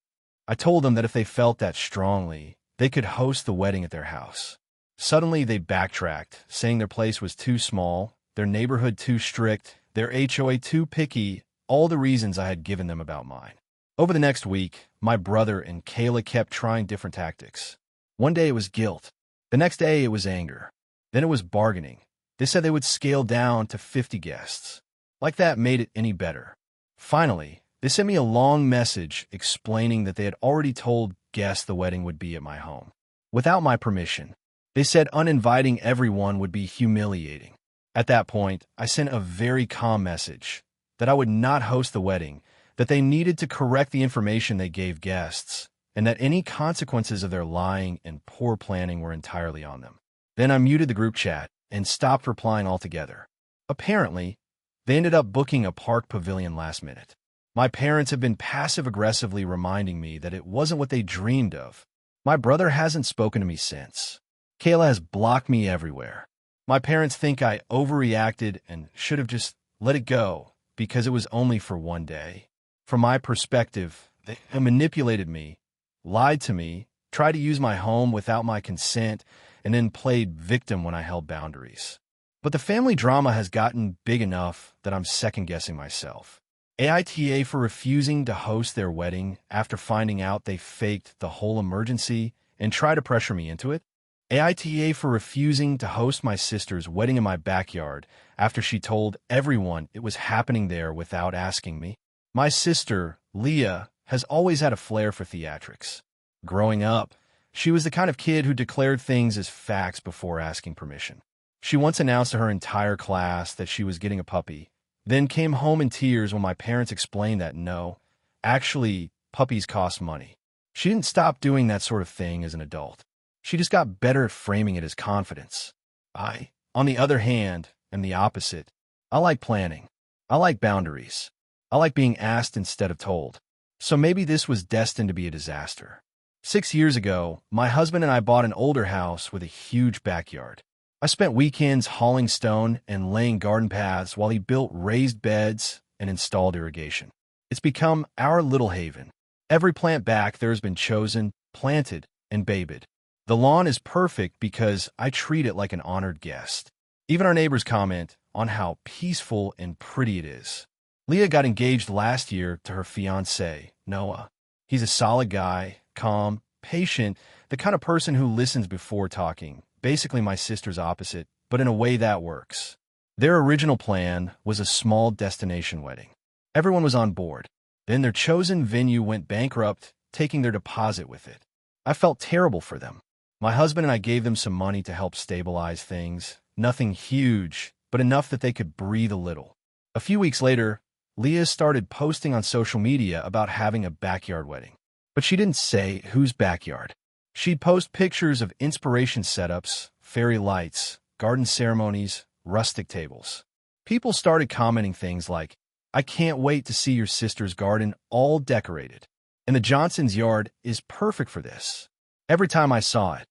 I told them that if they felt that strongly, they could host the wedding at their house. Suddenly, they backtracked, saying their place was too small, their neighborhood too strict, their HOA too picky, all the reasons I had given them about mine. Over the next week, my brother and Kayla kept trying different tactics. One day it was guilt. The next day it was anger. Then it was bargaining. They said they would scale down to 50 guests. Like that made it any better. Finally, they sent me a long message explaining that they had already told guests the wedding would be at my home. Without my permission. They said uninviting everyone would be humiliating. At that point, I sent a very calm message that I would not host the wedding, that they needed to correct the information they gave guests, and that any consequences of their lying and poor planning were entirely on them. Then I muted the group chat and stopped replying altogether. Apparently, they ended up booking a park pavilion last minute. My parents have been passive-aggressively reminding me that it wasn't what they dreamed of. My brother hasn't spoken to me since. Kayla has blocked me everywhere. My parents think I overreacted and should have just let it go because it was only for one day. From my perspective, they manipulated me, lied to me, tried to use my home without my consent, and then played victim when I held boundaries. But the family drama has gotten big enough that I'm second-guessing myself. AITA for refusing to host their wedding after finding out they faked the whole emergency and tried to pressure me into it. AITA for refusing to host my sister's wedding in my backyard after she told everyone it was happening there without asking me. My sister, Leah, has always had a flair for theatrics. Growing up, she was the kind of kid who declared things as facts before asking permission. She once announced to her entire class that she was getting a puppy, then came home in tears when my parents explained that no, actually, puppies cost money. She didn't stop doing that sort of thing as an adult. She just got better at framing it as confidence. I, on the other hand, am the opposite. I like planning. I like boundaries. I like being asked instead of told. So maybe this was destined to be a disaster. 6 years ago, my husband and I bought an older house with a huge backyard. I spent weekends hauling stone and laying garden paths while he built raised beds and installed irrigation. It's become our little haven. Every plant back there has been chosen, planted, and babied. The lawn is perfect because I treat it like an honored guest. Even our neighbors comment on how peaceful and pretty it is. Leah got engaged last year to her fiancé, Noah. He's a solid guy, calm, patient, the kind of person who listens before talking, basically my sister's opposite, but in a way that works. Their original plan was a small destination wedding. Everyone was on board. Then their chosen venue went bankrupt, taking their deposit with it. I felt terrible for them. My husband and I gave them some money to help stabilize things. Nothing huge, but enough that they could breathe a little. A few weeks later, Leah started posting on social media about having a backyard wedding. But she didn't say whose backyard. She'd post pictures of inspiration setups, fairy lights, garden ceremonies, rustic tables. People started commenting things like, I can't wait to see your sister's garden all decorated. And the Johnson's yard is perfect for this. Every time I saw it,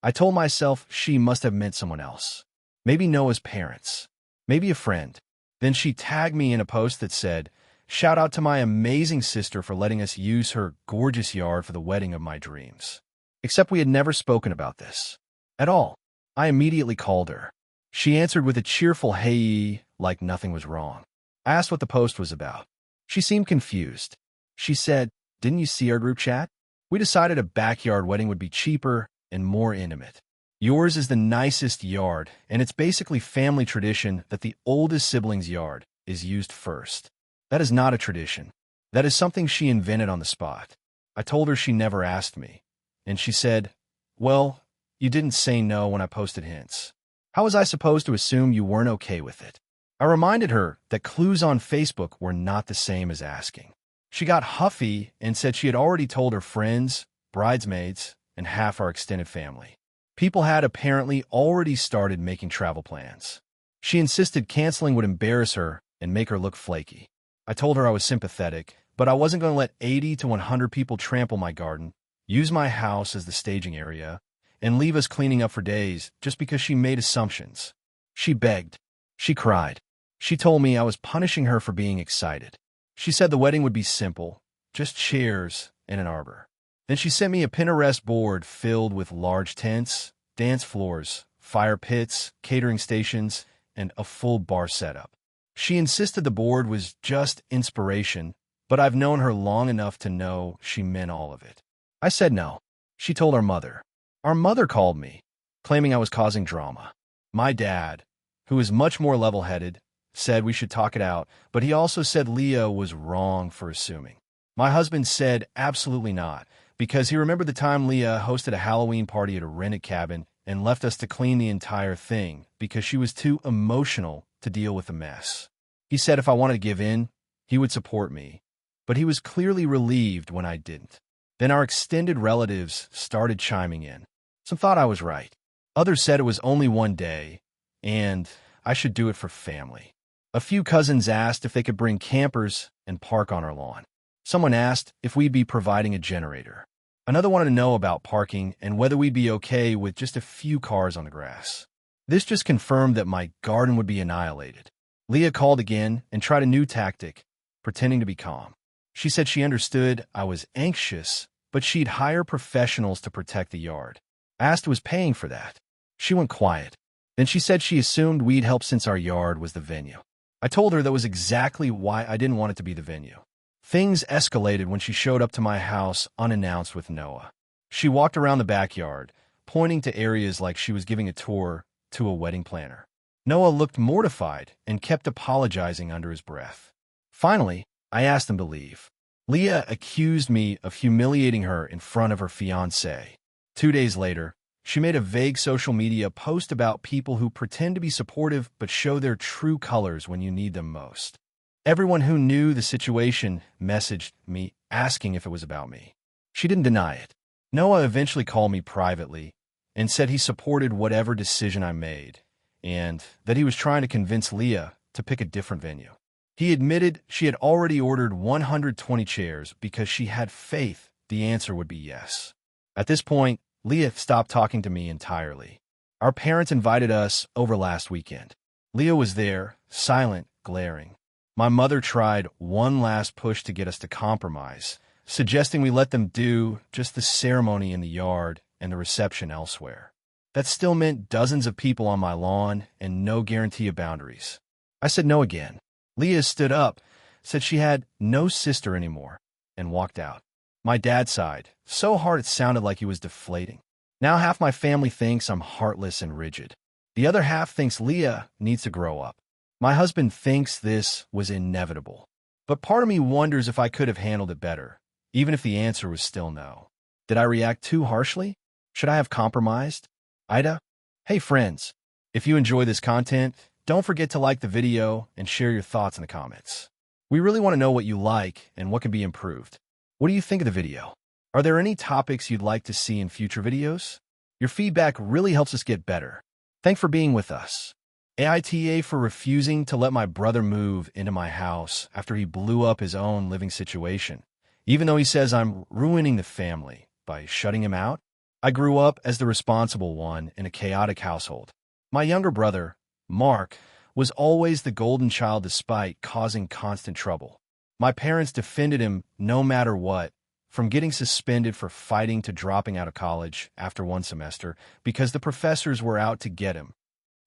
I told myself she must have meant someone else. Maybe Noah's parents. Maybe a friend. Then she tagged me in a post that said, shout out to my amazing sister for letting us use her gorgeous yard for the wedding of my dreams. Except we had never spoken about this. At all. I immediately called her. She answered with a cheerful hey, like nothing was wrong. I asked what the post was about. She seemed confused. She said, didn't you see our group chat? We decided a backyard wedding would be cheaper and more intimate. Yours is the nicest yard, and it's basically family tradition that the oldest sibling's yard is used first. That is not a tradition. That is something she invented on the spot. I told her she never asked me, and she said, well, you didn't say no when I posted hints. How was I supposed to assume you weren't okay with it? I reminded her that clues on Facebook were not the same as asking. She got huffy and said she had already told her friends, bridesmaids, and half our extended family. People had apparently already started making travel plans. She insisted canceling would embarrass her and make her look flaky. I told her I was sympathetic, but I wasn't going to let 80 to 100 people trample my garden, use my house as the staging area, and leave us cleaning up for days just because she made assumptions. She begged. She cried. She told me I was punishing her for being excited. She said the wedding would be simple, just chairs and an arbor. Then she sent me a Pinterest board filled with large tents, dance floors, fire pits, catering stations, and a full bar setup. She insisted the board was just inspiration, but I've known her long enough to know she meant all of it. I said no. She told our mother. Our mother called me, claiming I was causing drama. My dad, who is much more level-headed, said we should talk it out, but he also said Leah was wrong for assuming. My husband said absolutely not, because he remembered the time Leah hosted a Halloween party at a rented cabin and left us to clean the entire thing because she was too emotional to deal with the mess. He said if I wanted to give in, he would support me, but he was clearly relieved when I didn't. Then our extended relatives started chiming in. Some thought I was right. Others said it was only one day, and I should do it for family. A few cousins asked if they could bring campers and park on our lawn. Someone asked if we'd be providing a generator. Another wanted to know about parking and whether we'd be okay with just a few cars on the grass. This just confirmed that my garden would be annihilated. Leah called again and tried a new tactic, pretending to be calm. She said she understood I was anxious, but she'd hire professionals to protect the yard. I asked who was paying for that. She went quiet. Then she said she assumed we'd help since our yard was the venue. I told her that was exactly why I didn't want it to be the venue. Things escalated when she showed up to my house unannounced with Noah. She walked around the backyard, pointing to areas like she was giving a tour to a wedding planner. Noah looked mortified and kept apologizing under his breath. Finally, I asked him to leave. Leah accused me of humiliating her in front of her fiancé. 2 days later, she made a vague social media post about people who pretend to be supportive but show their true colors when you need them most. Everyone who knew the situation messaged me asking if it was about me. She didn't deny it. Noah eventually called me privately and said he supported whatever decision I made and that he was trying to convince Leah to pick a different venue. He admitted she had already ordered 120 chairs because she had faith the answer would be yes. At this point, Leah stopped talking to me entirely. Our parents invited us over last weekend. Leah was there, silent, glaring. My mother tried one last push to get us to compromise, suggesting we let them do just the ceremony in the yard and the reception elsewhere. That still meant dozens of people on my lawn and no guarantee of boundaries. I said no again. Leah stood up, said she had no sister anymore, and walked out. My dad sighed, so hard it sounded like he was deflating. Now half my family thinks I'm heartless and rigid. The other half thinks Leah needs to grow up. My husband thinks this was inevitable. But part of me wonders if I could have handled it better, even if the answer was still no. Did I react too harshly? Should I have compromised? AITA? Hey friends, if you enjoy this content, don't forget to like the video and share your thoughts in the comments. We really want to know what you like and what can be improved. What do you think of the video? Are there any topics you'd like to see in future videos? Your feedback really helps us get better. Thanks for being with us. AITA for refusing to let my brother move into my house after he blew up his own living situation, even though he says I'm ruining the family by shutting him out. I grew up as the responsible one in a chaotic household. My younger brother, Mark, was always the golden child despite causing constant trouble. My parents defended him no matter what, from getting suspended for fighting to dropping out of college after one semester because the professors were out to get him.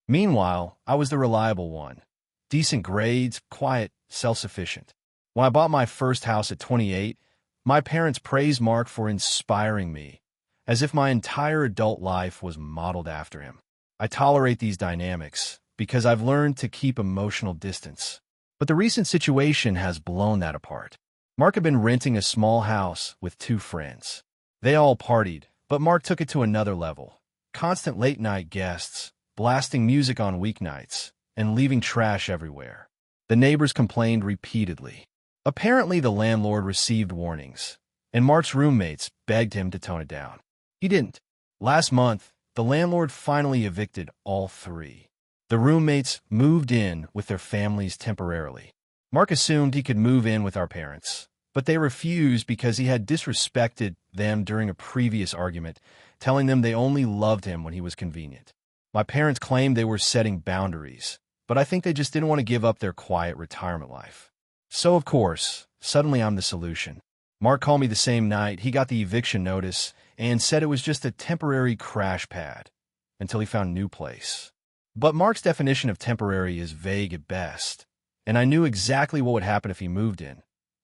Meanwhile, I was the reliable one. Decent grades, quiet, self-sufficient. When I bought my first house at 28, my parents praised Mark for inspiring me, as if my entire adult life was modeled after him. I tolerate these dynamics because I've learned to keep emotional distance. But the recent situation has blown that apart. Mark had been renting a small house with 2 friends. They all partied, but Mark took it to another level. Constant late-night guests, blasting music on weeknights, and leaving trash everywhere. The neighbors complained repeatedly. Apparently, the landlord received warnings, and Mark's roommates begged him to tone it down. He didn't. Last month, the landlord finally evicted all three. The roommates moved in with their families temporarily. Mark assumed he could move in with our parents, but they refused because he had disrespected them during a previous argument, telling them they only loved him when he was convenient. My parents claimed they were setting boundaries, but I think they just didn't want to give up their quiet retirement life. So, of course, suddenly I'm the solution. Mark called me the same night he got the eviction notice and said it was just a temporary crash pad until he found a new place. But Mark's definition of temporary is vague at best, and I knew exactly what would happen if he moved in.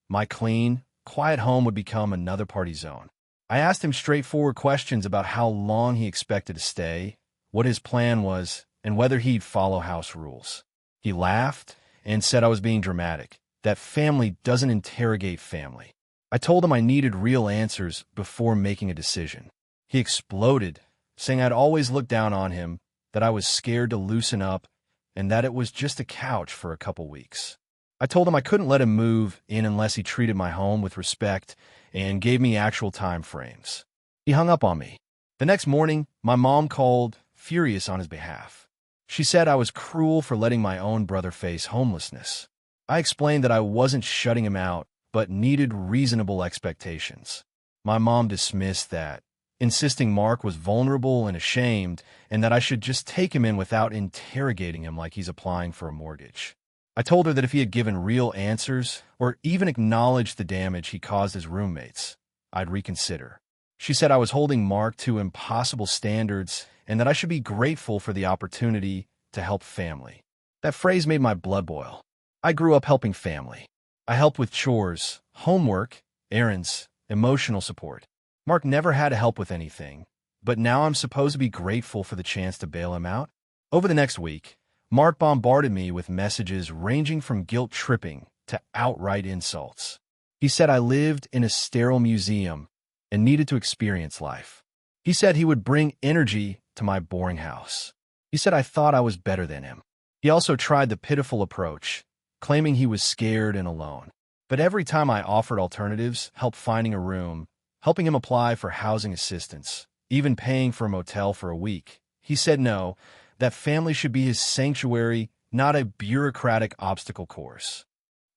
My clean, quiet home would become another party zone. I asked him straightforward questions about how long he expected to stay, what his plan was, and whether he'd follow house rules. He laughed and said I was being dramatic, that family doesn't interrogate family. I told him I needed real answers before making a decision. He exploded, saying I'd always looked down on him, that I was scared to loosen up, and that it was just a couch for a couple weeks. I told him I couldn't let him move in unless he treated my home with respect and gave me actual time frames. He hung up on me. The next morning, my mom called, furious on his behalf. She said I was cruel for letting my own brother face homelessness. I explained that I wasn't shutting him out, but needed reasonable expectations. My mom dismissed that, insisting Mark was vulnerable and ashamed, and that I should just take him in without interrogating him like he's applying for a mortgage. I told her that if he had given real answers, or even acknowledged the damage he caused his roommates, I'd reconsider. She said I was holding Mark to impossible standards, and that I should be grateful for the opportunity to help family. That phrase made my blood boil. I grew up helping family. I helped with chores, homework, errands, emotional support. Mark never had to help with anything, but now I'm supposed to be grateful for the chance to bail him out? Over the next week, Mark bombarded me with messages ranging from guilt-tripping to outright insults. He said I lived in a sterile museum and needed to experience life. He said he would bring energy to my boring house. He said I thought I was better than him. He also tried the pitiful approach, claiming he was scared and alone. But every time I offered alternatives, help finding a room, helping him apply for housing assistance, even paying for a motel for a week, he said no, that family should be his sanctuary, not a bureaucratic obstacle course.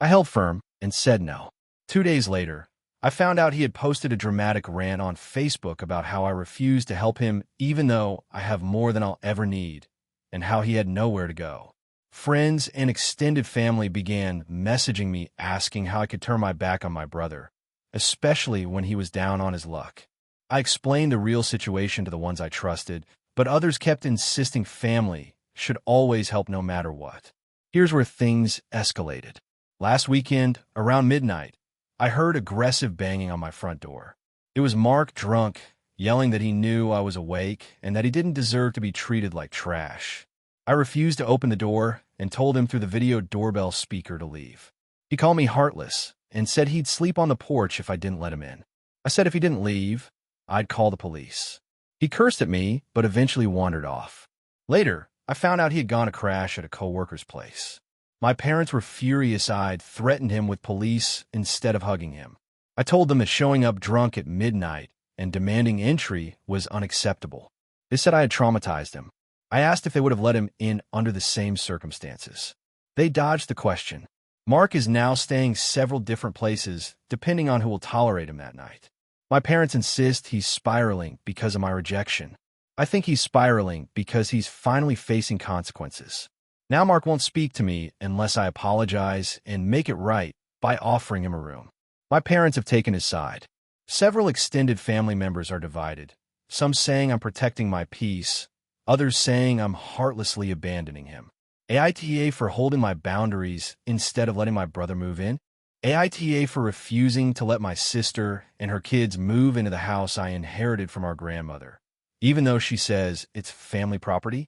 I held firm and said no. 2 days later, I found out he had posted a dramatic rant on Facebook about how I refused to help him even though I have more than I'll ever need, and how he had nowhere to go. Friends and extended family began messaging me asking how I could turn my back on my brother, especially when he was down on his luck. I explained the real situation to the ones I trusted, but others kept insisting family should always help no matter what. Here's where things escalated. Last weekend, around midnight, I heard aggressive banging on my front door. It was Mark, drunk, yelling that he knew I was awake and that he didn't deserve to be treated like trash. I refused to open the door and told him through the video doorbell speaker to leave. He called me heartless and said he'd sleep on the porch if I didn't let him in. I said if he didn't leave, I'd call the police. He cursed at me, but eventually wandered off. Later, I found out he had gone to crash at a coworker's place. My parents were furious-eyed, threatened him with police instead of hugging him. I told them that showing up drunk at midnight and demanding entry was unacceptable. They said I had traumatized him. I asked if they would have let him in under the same circumstances. They dodged the question. Mark is now staying several different places, depending on who will tolerate him that night. My parents insist he's spiraling because of my rejection. I think he's spiraling because he's finally facing consequences. Now Mark won't speak to me unless I apologize and make it right by offering him a room. My parents have taken his side. Several extended family members are divided, some saying I'm protecting my peace, others saying I'm heartlessly abandoning him. AITA for holding my boundaries instead of letting my brother move in. AITA for refusing to let my sister and her kids move into the house I inherited from our grandmother, even though she says it's family property.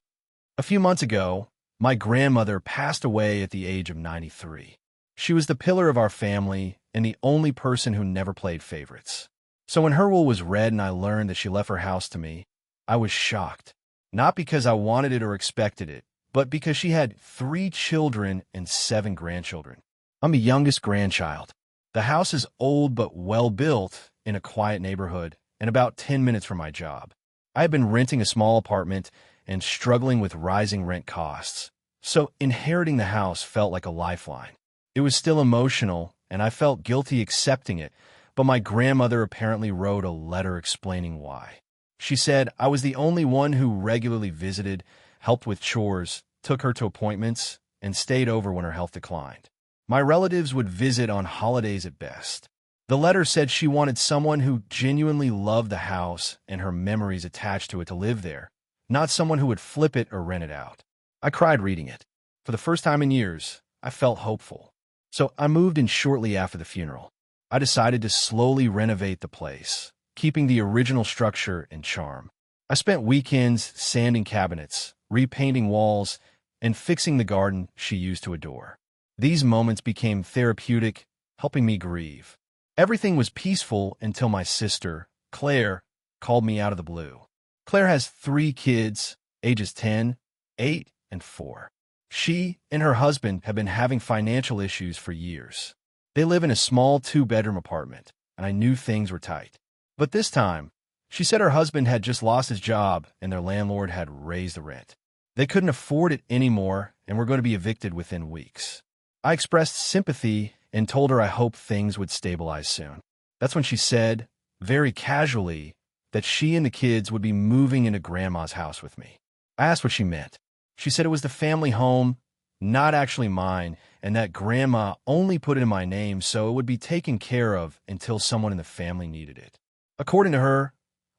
A few months ago, my grandmother passed away at the age of 93. She was the pillar of our family and the only person who never played favorites. So when her will was read and I learned that she left her house to me, I was shocked. Not because I wanted it or expected it, but because she had 3 children and 7 grandchildren. I'm the youngest grandchild. The house is old but well built in a quiet neighborhood and about 10 minutes from my job. I had been renting a small apartment and struggling with rising rent costs, so inheriting the house felt like a lifeline. It was still emotional, and I felt guilty accepting it, but my grandmother apparently wrote a letter explaining why. She said I was the only one who regularly visited, helped with chores, took her to appointments, and stayed over when her health declined. My relatives would visit on holidays at best. The letter said she wanted someone who genuinely loved the house and her memories attached to it to live there, not someone who would flip it or rent it out. I cried reading it. For the first time in years, I felt hopeful. So I moved in shortly after the funeral. I decided to slowly renovate the place, keeping the original structure and charm. I spent weekends sanding cabinets, repainting walls, and fixing the garden she used to adore. These moments became therapeutic, helping me grieve. Everything was peaceful until my sister, Claire, called me out of the blue. Claire has 3 kids, ages 10, 8, and 4. She and her husband have been having financial issues for years. They live in a small 2-bedroom apartment, and I knew things were tight. But this time, she said her husband had just lost his job and their landlord had raised the rent. They couldn't afford it anymore and were going to be evicted within weeks. I expressed sympathy and told her I hoped things would stabilize soon. That's when she said, very casually, that she and the kids would be moving into Grandma's house with me. I asked what she meant. She said it was the family home, not actually mine, and that Grandma only put it in my name so it would be taken care of until someone in the family needed it. According to her,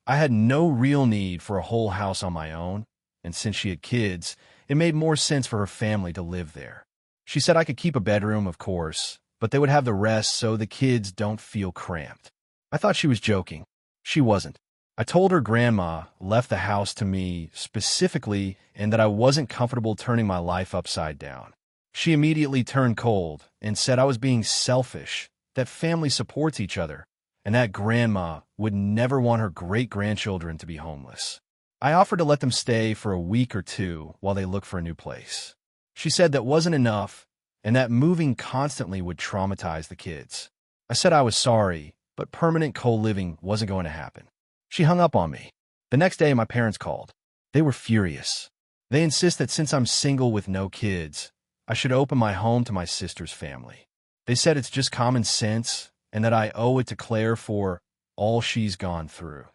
I had no real need for a whole house on my own, and since she had kids, it made more sense for her family to live there. She said I could keep a bedroom, of course, but they would have the rest so the kids don't feel cramped. I thought she was joking. She wasn't. I told her Grandma left the house to me specifically and that I wasn't comfortable turning my life upside down. She immediately turned cold and said I was being selfish, that family supports each other, and that Grandma would never want her great-grandchildren to be homeless. I offered to let them stay for a week or 2 while they look for a new place. She said that wasn't enough and that moving constantly would traumatize the kids. I said I was sorry, but permanent co-living wasn't going to happen. She hung up on me. The next day, my parents called. They were furious. They insist that since I'm single with no kids, I should open my home to my sister's family. They said it's just common sense and that I owe it to Claire for all she's gone through,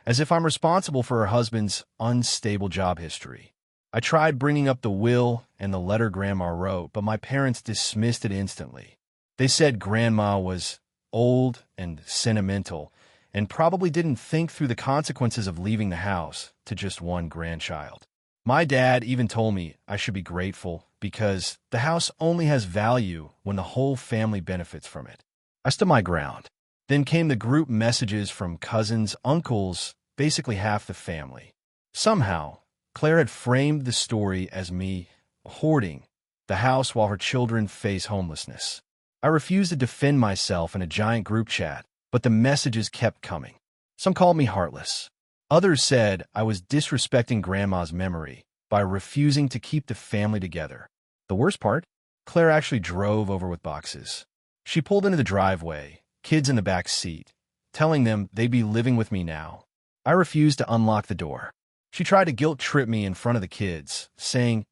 as if I'm responsible for her husband's unstable job history. I tried bringing up the will and the letter Grandma wrote, but my parents dismissed it instantly. They said Grandma was old and sentimental and probably didn't think through the consequences of leaving the house to just one grandchild. My dad even told me I should be grateful because the house only has value when the whole family benefits from it. I stood my ground. Then came the group messages from cousins, uncles, basically half the family. Somehow, Claire had framed the story as me hoarding the house while her children face homelessness. I refused to defend myself in a giant group chat, but the messages kept coming. Some called me heartless. Others said I was disrespecting Grandma's memory by refusing to keep the family together. The worst part? Claire actually drove over with boxes. She pulled into the driveway, kids in the back seat, telling them they'd be living with me now. I refused to unlock the door. She tried to guilt-trip me in front of the kids, saying,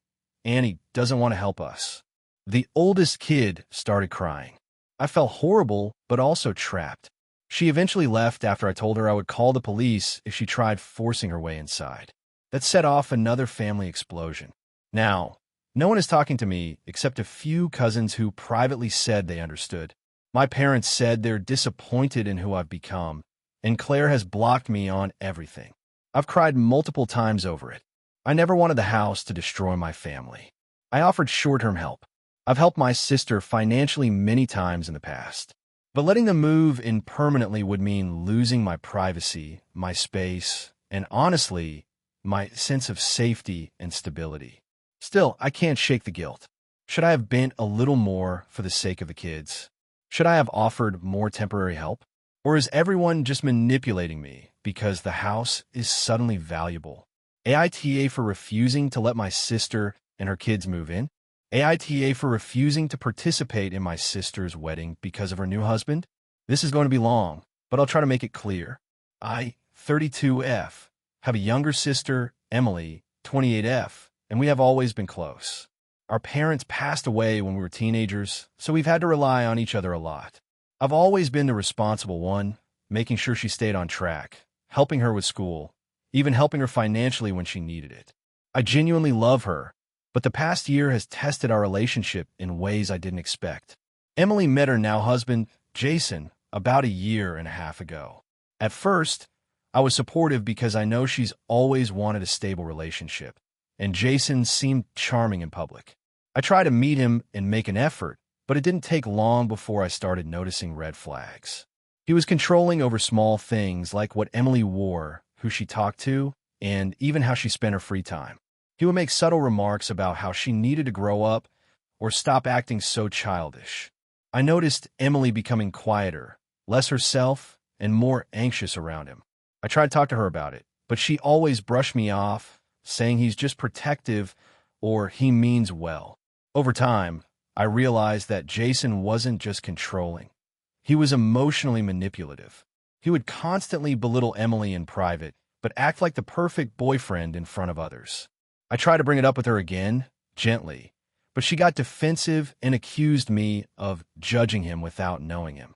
"Annie doesn't want to help us." The oldest kid started crying. I felt horrible, but also trapped. She eventually left after I told her I would call the police if she tried forcing her way inside. That set off another family explosion. Now, no one is talking to me except a few cousins who privately said they understood. My parents said they're disappointed in who I've become, and Claire has blocked me on everything. I've cried multiple times over it. I never wanted the house to destroy my family. I offered short-term help. I've helped my sister financially many times in the past. But letting them move in permanently would mean losing my privacy, my space, and honestly, my sense of safety and stability. Still, I can't shake the guilt. Should I have bent a little more for the sake of the kids? Should I have offered more temporary help? Or is everyone just manipulating me because the house is suddenly valuable? AITA for refusing to let my sister and her kids move in? AITA for refusing to participate in my sister's wedding because of her new husband? This is going to be long, but I'll try to make it clear. I, 32F, have a younger sister, Emily, 28F, and we have always been close. Our parents passed away when we were teenagers, so we've had to rely on each other a lot. I've always been the responsible one, making sure she stayed on track, helping her with school, even helping her financially when she needed it. I genuinely love her, but the past year has tested our relationship in ways I didn't expect. Emily met her now husband, Jason, about a year and a half ago. At first, I was supportive because I know she's always wanted a stable relationship, and Jason seemed charming in public. I tried to meet him and make an effort, but it didn't take long before I started noticing red flags. He was controlling over small things like what Emily wore, who she talked to, and even how she spent her free time. He would make subtle remarks about how she needed to grow up or stop acting so childish. I noticed Emily becoming quieter, less herself, and more anxious around him. I tried to talk to her about it, but she always brushed me off, saying he's just protective or he means well. Over time, I realized that Jason wasn't just controlling. He was emotionally manipulative. He would constantly belittle Emily in private, but act like the perfect boyfriend in front of others. I tried to bring it up with her again, gently, but she got defensive and accused me of judging him without knowing him.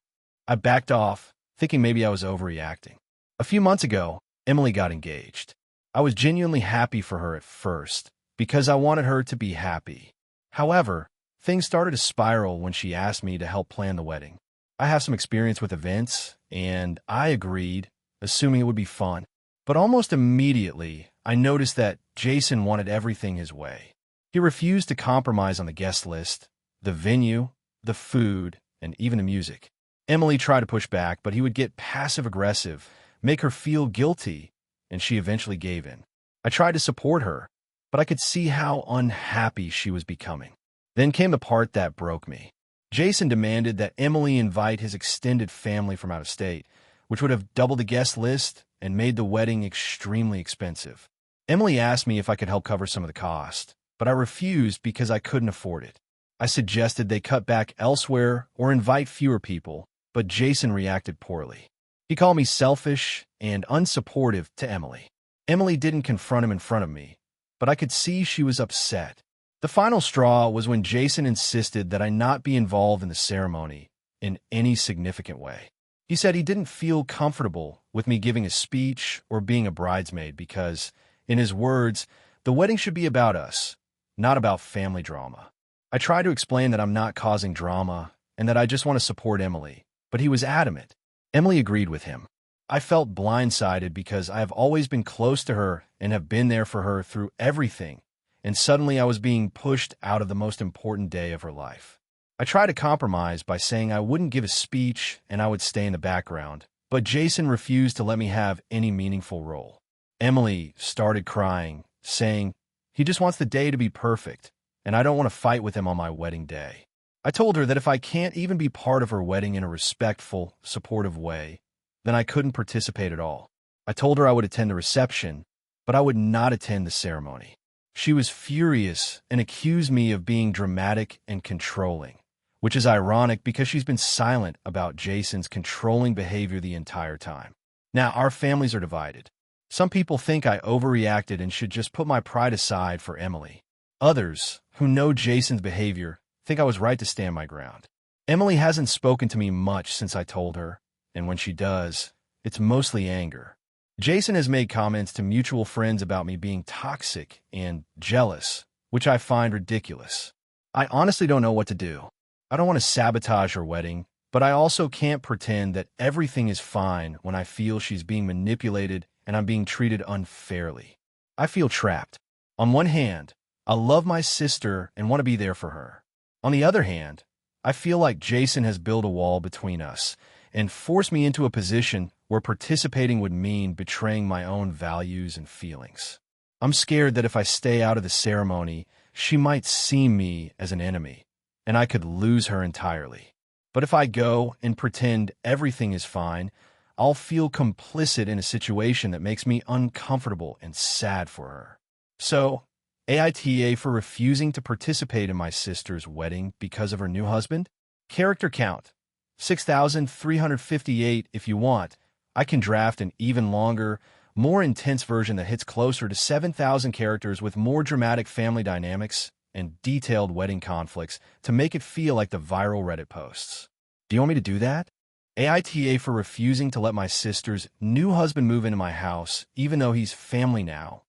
I backed off, thinking maybe I was overreacting. A few months ago, Emily got engaged. I was genuinely happy for her at first, because I wanted her to be happy. However, things started to spiral when she asked me to help plan the wedding. I have some experience with events, and I agreed, assuming it would be fun. But almost immediately, I noticed that Jason wanted everything his way. He refused to compromise on the guest list, the venue, the food, and even the music. Emily tried to push back, but he would get passive-aggressive, make her feel guilty, and she eventually gave in. I tried to support her, but I could see how unhappy she was becoming. Then came the part that broke me. Jason demanded that Emily invite his extended family from out of state, which would have doubled the guest list and made the wedding extremely expensive. Emily asked me if I could help cover some of the cost, but I refused because I couldn't afford it. I suggested they cut back elsewhere or invite fewer people, but Jason reacted poorly. He called me selfish and unsupportive to Emily. Emily didn't confront him in front of me, but I could see she was upset. The final straw was when Jason insisted that I not be involved in the ceremony in any significant way. He said he didn't feel comfortable with me giving a speech or being a bridesmaid because, in his words, the wedding should be about us, not about family drama. I tried to explain that I'm not causing drama and that I just want to support Emily, but he was adamant. Emily agreed with him. I felt blindsided because I have always been close to her and have been there for her through everything, and suddenly I was being pushed out of the most important day of her life. I tried to compromise by saying I wouldn't give a speech and I would stay in the background, but Jason refused to let me have any meaningful role. Emily started crying, saying, "He just wants the day to be perfect, and I don't want to fight with him on my wedding day." I told her that if I can't even be part of her wedding in a respectful, supportive way, then I couldn't participate at all. I told her I would attend the reception, but I would not attend the ceremony. She was furious and accused me of being dramatic and controlling, which is ironic because she's been silent about Jason's controlling behavior the entire time. Now, our families are divided. Some people think I overreacted and should just put my pride aside for Emily. Others, who know Jason's behavior, think I was right to stand my ground. Emily hasn't spoken to me much since I told her, and when she does, it's mostly anger. Jason has made comments to mutual friends about me being toxic and jealous, which I find ridiculous. I honestly don't know what to do. I don't want to sabotage her wedding, but I also can't pretend that everything is fine when I feel she's being manipulated and I'm being treated unfairly. I feel trapped. On one hand, I love my sister and want to be there for her. On the other hand, I feel like Jason has built a wall between us and forced me into a position where participating would mean betraying my own values and feelings. I'm scared that if I stay out of the ceremony, she might see me as an enemy, and I could lose her entirely. But if I go and pretend everything is fine, I'll feel complicit in a situation that makes me uncomfortable and sad for her. So, AITA for refusing to participate in my sister's wedding because of her new husband? Character count, 6,358 if you want. I can draft an even longer, more intense version that hits closer to 7,000 characters with more dramatic family dynamics and detailed wedding conflicts to make it feel like the viral Reddit posts. Do you want me to do that? AITA for refusing to let my sister's new husband move into my house, even though he's family now.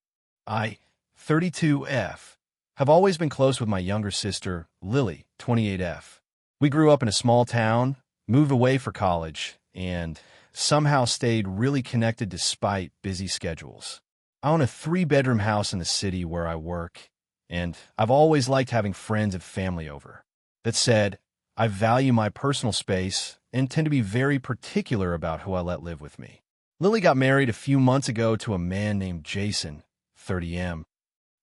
I, 32F, have always been close with my younger sister, Lily, 28F. We grew up in a small town, moved away for college, and somehow stayed really connected despite busy schedules. I own a 3-bedroom house in the city where I work, and I've always liked having friends and family over. That said, I value my personal space and tend to be very particular about who I let live with me. Lily got married a few months ago to a man named Jason, 30M.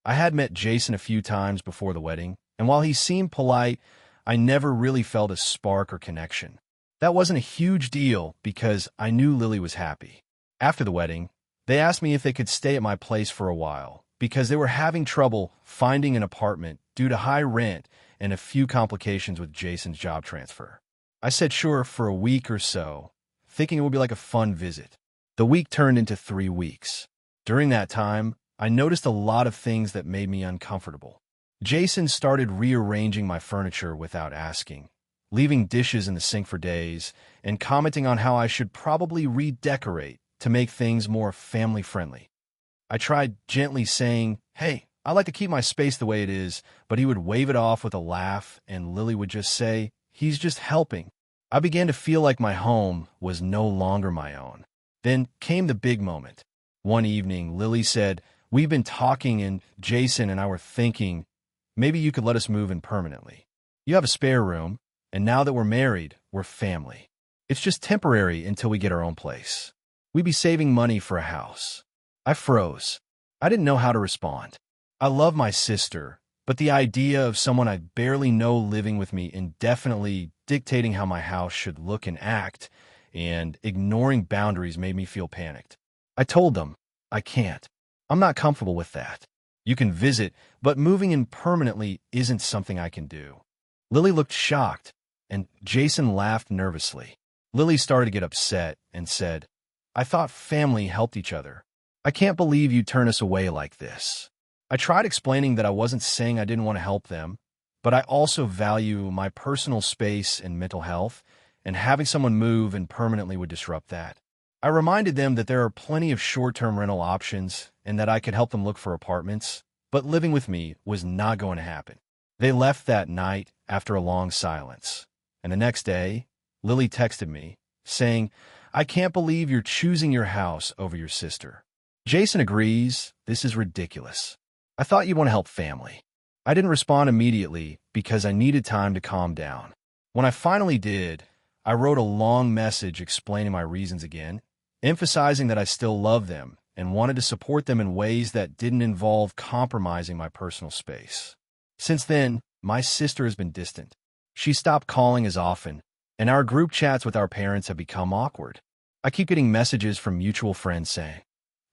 I had met Jason a few times before the wedding, and while he seemed polite, I never really felt a spark or connection. That wasn't a huge deal because I knew Lily was happy. After the wedding, they asked me if they could stay at my place for a while because they were having trouble finding an apartment due to high rent and a few complications with Jason's job transfer. I said sure for a week or so, thinking it would be like a fun visit. The week turned into 3 weeks. During that time, I noticed a lot of things that made me uncomfortable. Jason started rearranging my furniture without asking, leaving dishes in the sink for days, and commenting on how I should probably redecorate to make things more family-friendly. I tried gently saying, "Hey, I like to keep my space the way it is," but he would wave it off with a laugh, and Lily would just say, "He's just helping." I began to feel like my home was no longer my own. Then came the big moment. One evening, Lily said, "We've been talking, and Jason and I were thinking, maybe you could let us move in permanently. You have a spare room, and now that we're married, we're family. It's just temporary until we get our own place. We'd be saving money for a house." I froze. I didn't know how to respond. I love my sister, but the idea of someone I barely know living with me indefinitely dictating how my house should look and act and ignoring boundaries made me feel panicked. I told them, "I can't. I'm not comfortable with that. You can visit, but moving in permanently isn't something I can do." Lily looked shocked, and Jason laughed nervously. Lily started to get upset and said, "I thought family helped each other. I can't believe you turn us away like this." I tried explaining that I wasn't saying I didn't want to help them, but I also value my personal space and mental health, and having someone move in permanently would disrupt that. I reminded them that there are plenty of short-term rental options and that I could help them look for apartments, but living with me was not going to happen. They left that night after a long silence, and the next day, Lily texted me, saying, "I can't believe you're choosing your house over your sister. Jason agrees, this is ridiculous. I thought you'd want to help family." I didn't respond immediately because I needed time to calm down. When I finally did, I wrote a long message explaining my reasons again, emphasizing that I still love them and wanted to support them in ways that didn't involve compromising my personal space. Since then, my sister has been distant. She stopped calling as often, and our group chats with our parents have become awkward. I keep getting messages from mutual friends saying,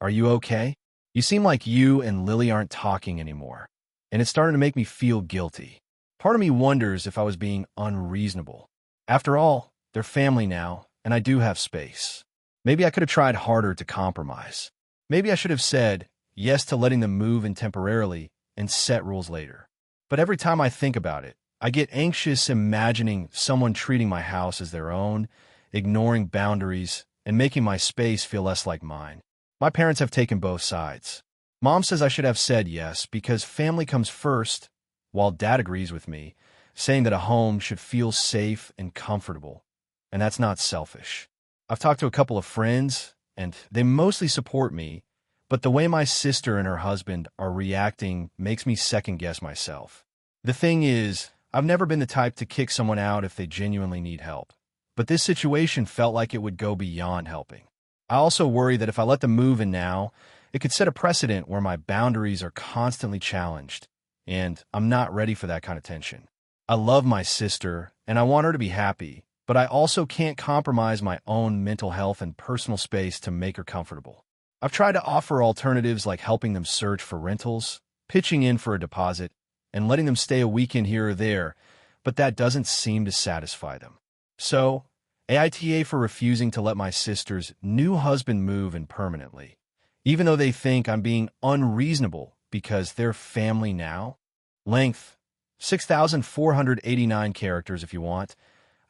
"Are you okay? You seem like you and Lily aren't talking anymore." And it's starting to make me feel guilty. Part of me wonders if I was being unreasonable. After all, they're family now, and I do have space. Maybe I could have tried harder to compromise. Maybe I should have said yes to letting them move in temporarily and set rules later. But every time I think about it, I get anxious imagining someone treating my house as their own, ignoring boundaries, and making my space feel less like mine. My parents have taken both sides. Mom says I should have said yes because family comes first, while Dad agrees with me, saying that a home should feel safe and comfortable, and that's not selfish. I've talked to a couple of friends, and they mostly support me, but the way my sister and her husband are reacting makes me second-guess myself. The thing is, I've never been the type to kick someone out if they genuinely need help, but this situation felt like it would go beyond helping. I also worry that if I let them move in now, it could set a precedent where my boundaries are constantly challenged, and I'm not ready for that kind of tension. I love my sister, and I want her to be happy, but I also can't compromise my own mental health and personal space to make her comfortable. I've tried to offer alternatives like helping them search for rentals, pitching in for a deposit, and letting them stay a weekend here or there, but that doesn't seem to satisfy them. So, AITA for refusing to let my sister's new husband move in permanently. even though they think I'm being unreasonable because they're family now. Length, 6,489 characters if you want.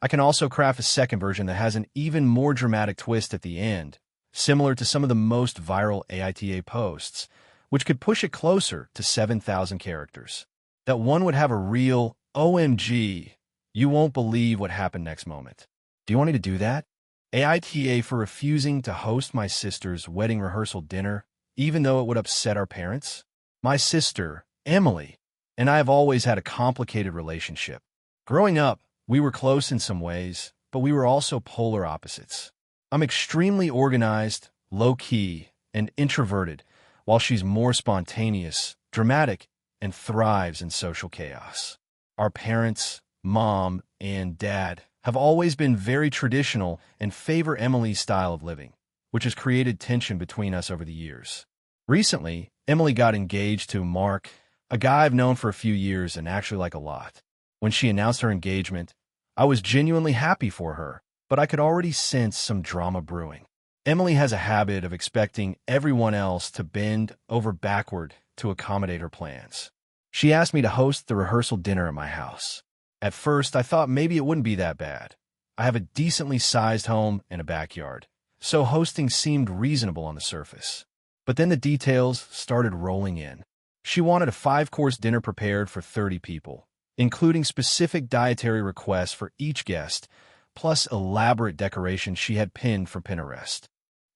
I can also craft a second version that has an even more dramatic twist at the end, similar to some of the most viral AITA posts, which could push it closer to 7,000 characters. That one would have a real OMG, you won't believe what happened next moment. Do you want me to do that? AITA for refusing to host my sister's wedding rehearsal dinner, even though it would upset our parents? My sister, Emily, and I have always had a complicated relationship. Growing up, we were close in some ways, but we were also polar opposites. I'm extremely organized, low-key, and introverted, while she's more spontaneous, dramatic, and thrives in social chaos. Our parents, mom and dad, have always been very traditional and favor Emily's style of living, which has created tension between us over the years. Recently, Emily got engaged to Mark, a guy I've known for a few years and actually like a lot. When she announced her engagement, I was genuinely happy for her, but I could already sense some drama brewing. Emily has a habit of expecting everyone else to bend over backward to accommodate her plans. She asked me to host the rehearsal dinner at my house. At first, I thought maybe it wouldn't be that bad. I have a decently sized home and a backyard, so hosting seemed reasonable on the surface. But then the details started rolling in. She wanted a 5-course dinner prepared for 30 people, including specific dietary requests for each guest, plus elaborate decorations she had pinned from Pinterest.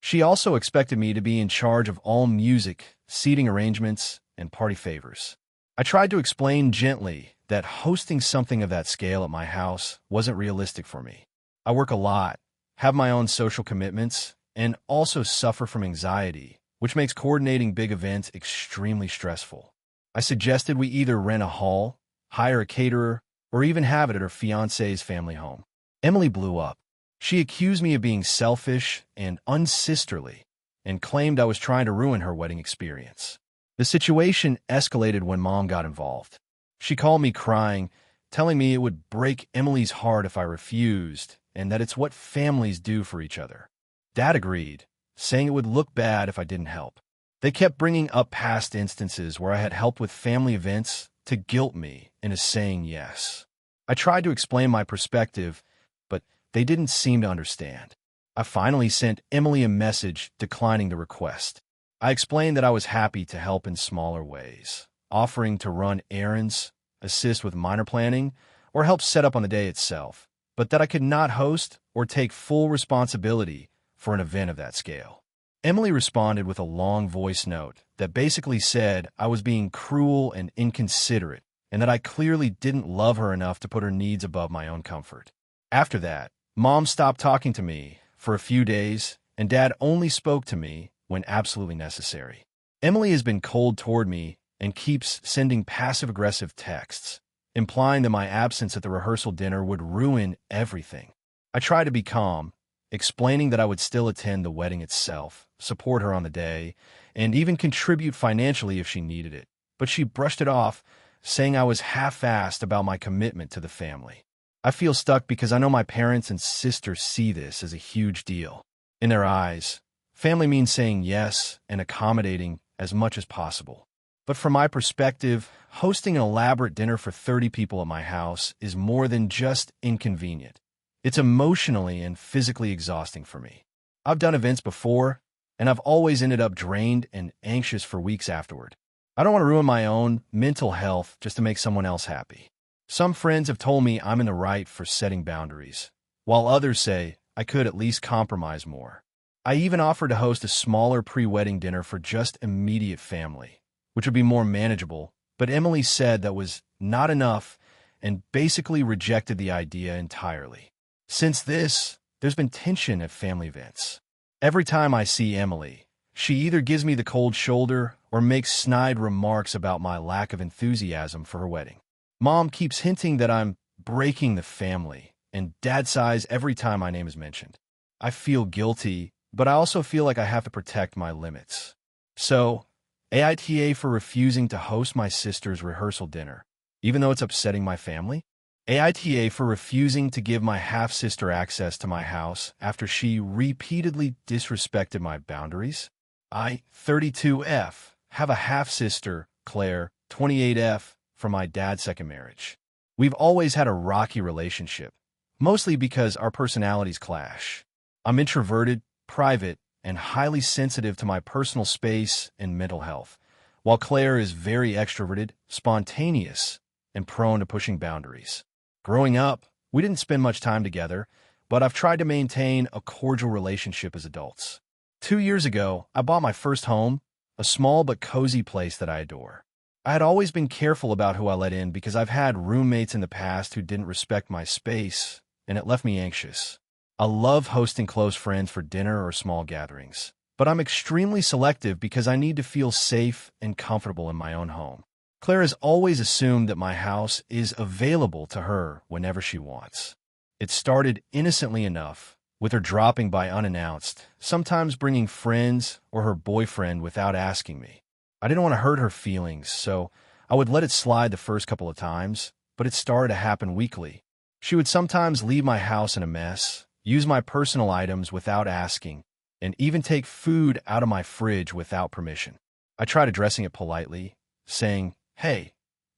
She also expected me to be in charge of all music, seating arrangements, and party favors. I tried to explain gently that hosting something of that scale at my house wasn't realistic for me. I work a lot, have my own social commitments, and also suffer from anxiety, which makes coordinating big events extremely stressful. I suggested we either rent a hall, hire a caterer, or even have it at her fiancé's family home. Emily blew up. She accused me of being selfish and unsisterly, and claimed I was trying to ruin her wedding experience. The situation escalated when Mom got involved. She called me crying, telling me it would break Emily's heart if I refused, and that it's what families do for each other. Dad agreed, saying it would look bad if I didn't help. They kept bringing up past instances where I had helped with family events to guilt me into saying yes. I tried to explain my perspective, but they didn't seem to understand. I finally sent Emily a message declining the request. I explained that I was happy to help in smaller ways, offering to run errands, assist with minor planning, or help set up on the day itself, but that I could not host or take full responsibility for an event of that scale. Emily responded with a long voice note that basically said I was being cruel and inconsiderate, and that I clearly didn't love her enough to put her needs above my own comfort. After that, Mom stopped talking to me for a few days, and Dad only spoke to me when absolutely necessary. Emily has been cold toward me and keeps sending passive-aggressive texts, implying that my absence at the rehearsal dinner would ruin everything. I try to be calm, explaining that I would still attend the wedding itself, support her on the day, and even contribute financially if she needed it. But she brushed it off, saying I was half-assed about my commitment to the family. I feel stuck because I know my parents and sister see this as a huge deal. In their eyes, family means saying yes and accommodating as much as possible. But from my perspective, hosting an elaborate dinner for 30 people at my house is more than just inconvenient. It's emotionally and physically exhausting for me. I've done events before, and I've always ended up drained and anxious for weeks afterward. I don't want to ruin my own mental health just to make someone else happy. Some friends have told me I'm in the right for setting boundaries, while others say I could at least compromise more. I even offered to host a smaller pre-wedding dinner for just immediate family, which would be more manageable, but Emily said that was not enough and basically rejected the idea entirely. Since this, there's been tension at family events. Every time I see Emily, she either gives me the cold shoulder or makes snide remarks about my lack of enthusiasm for her wedding. Mom keeps hinting that I'm breaking the family, and Dad sighs every time my name is mentioned. I feel guilty, but I also feel like I have to protect my limits. So, AITA for refusing to host my sister's rehearsal dinner, even though it's upsetting my family? AITA for refusing to give my half-sister access to my house after she repeatedly disrespected my boundaries? I, 32F, have a half-sister, Claire, 28F, from my dad's second marriage. We've always had a rocky relationship, mostly because our personalities clash. I'm introverted, private, and highly sensitive to my personal space and mental health, while Claire is very extroverted, spontaneous, and prone to pushing boundaries. Growing up, we didn't spend much time together, but I've tried to maintain a cordial relationship as adults. 2 years ago, I bought my first home, a small but cozy place that I adore. I had always been careful about who I let in because I've had roommates in the past who didn't respect my space, and it left me anxious. I love hosting close friends for dinner or small gatherings, but I'm extremely selective because I need to feel safe and comfortable in my own home. Claire has always assumed that my house is available to her whenever she wants. It started innocently enough, with her dropping by unannounced, sometimes bringing friends or her boyfriend without asking me. I didn't want to hurt her feelings, so I would let it slide the first couple of times, but it started to happen weekly. She would sometimes leave my house in a mess, use my personal items without asking, and even take food out of my fridge without permission. I tried addressing it politely, saying, "Hey,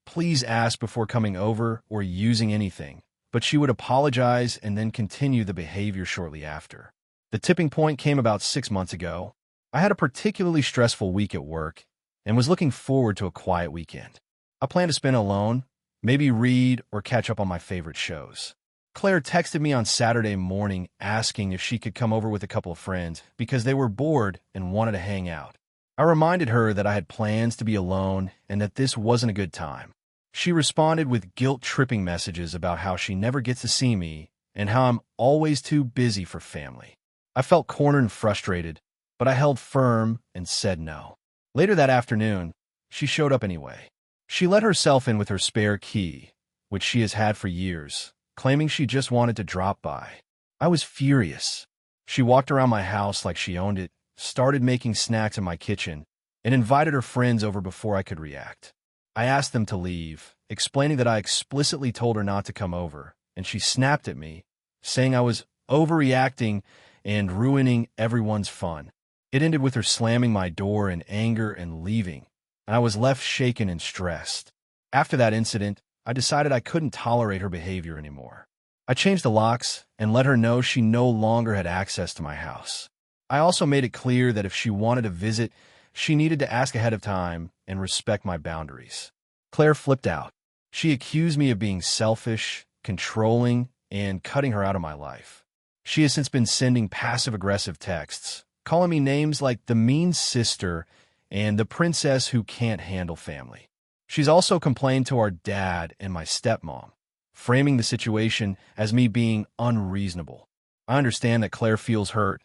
please ask before coming over or using anything," but she would apologize and then continue the behavior shortly after. The tipping point came about 6 months ago. I had a particularly stressful week at work and was looking forward to a quiet weekend. I planned to spend alone, maybe read or catch up on my favorite shows. Claire texted me on Saturday morning asking if she could come over with a couple of friends because they were bored and wanted to hang out. I reminded her that I had plans to be alone and that this wasn't a good time. She responded with guilt-tripping messages about how she never gets to see me and how I'm always too busy for family. I felt cornered and frustrated, but I held firm and said no. Later that afternoon, she showed up anyway. She let herself in with her spare key, which she has had for years, claiming she just wanted to drop by. I was furious. She walked around my house like she owned it, started making snacks in my kitchen, and invited her friends over before I could react. I asked them to leave, explaining that I explicitly told her not to come over, and she snapped at me, saying I was overreacting and ruining everyone's fun. It ended with her slamming my door in anger and leaving, and I was left shaken and stressed. After that incident, I decided I couldn't tolerate her behavior anymore. I changed the locks and let her know she no longer had access to my house. I also made it clear that if she wanted to visit, she needed to ask ahead of time and respect my boundaries. Claire flipped out. She accused me of being selfish, controlling, and cutting her out of my life. She has since been sending passive-aggressive texts, calling me names like the mean sister and the princess who can't handle family. She's also complained to our dad and my stepmom, framing the situation as me being unreasonable. I understand that Claire feels hurt,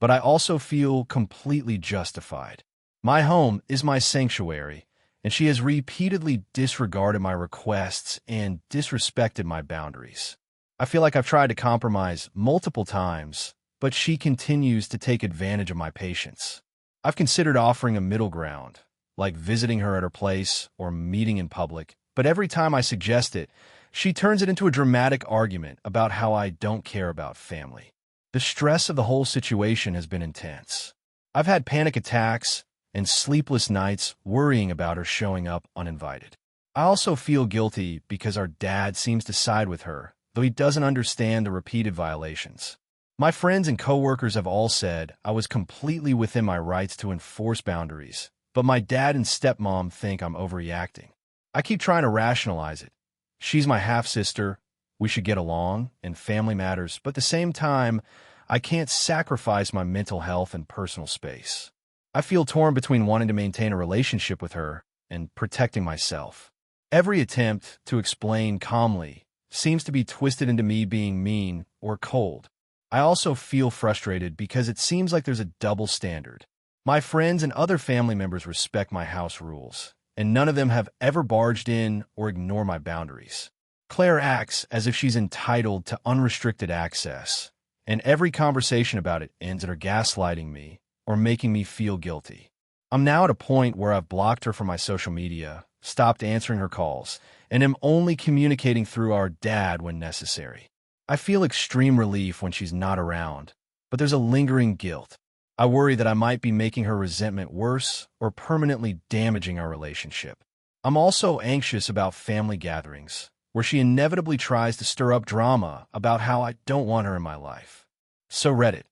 but I also feel completely justified. My home is my sanctuary, and she has repeatedly disregarded my requests and disrespected my boundaries. I feel like I've tried to compromise multiple times, but she continues to take advantage of my patience. I've considered offering a middle ground, like visiting her at her place or meeting in public, but every time I suggest it, she turns it into a dramatic argument about how I don't care about family. The stress of the whole situation has been intense. I've had panic attacks and sleepless nights worrying about her showing up uninvited. I also feel guilty because our dad seems to side with her, though he doesn't understand the repeated violations. My friends and coworkers have all said I was completely within my rights to enforce boundaries, but my dad and stepmom think I'm overreacting. I keep trying to rationalize it. She's my half-sister, we should get along, and family matters, but at the same time, I can't sacrifice my mental health and personal space. I feel torn between wanting to maintain a relationship with her and protecting myself. Every attempt to explain calmly seems to be twisted into me being mean or cold. I also feel frustrated because it seems like there's a double standard. My friends and other family members respect my house rules, and none of them have ever barged in or ignored my boundaries. Claire acts as if she's entitled to unrestricted access, and every conversation about it ends in her gaslighting me or making me feel guilty. I'm now at a point where I've blocked her from my social media, stopped answering her calls, and am only communicating through our dad when necessary. I feel extreme relief when she's not around, but there's a lingering guilt. I worry that I might be making her resentment worse or permanently damaging our relationship. I'm also anxious about family gatherings, where she inevitably tries to stir up drama about how I don't want her in my life. So Reddit,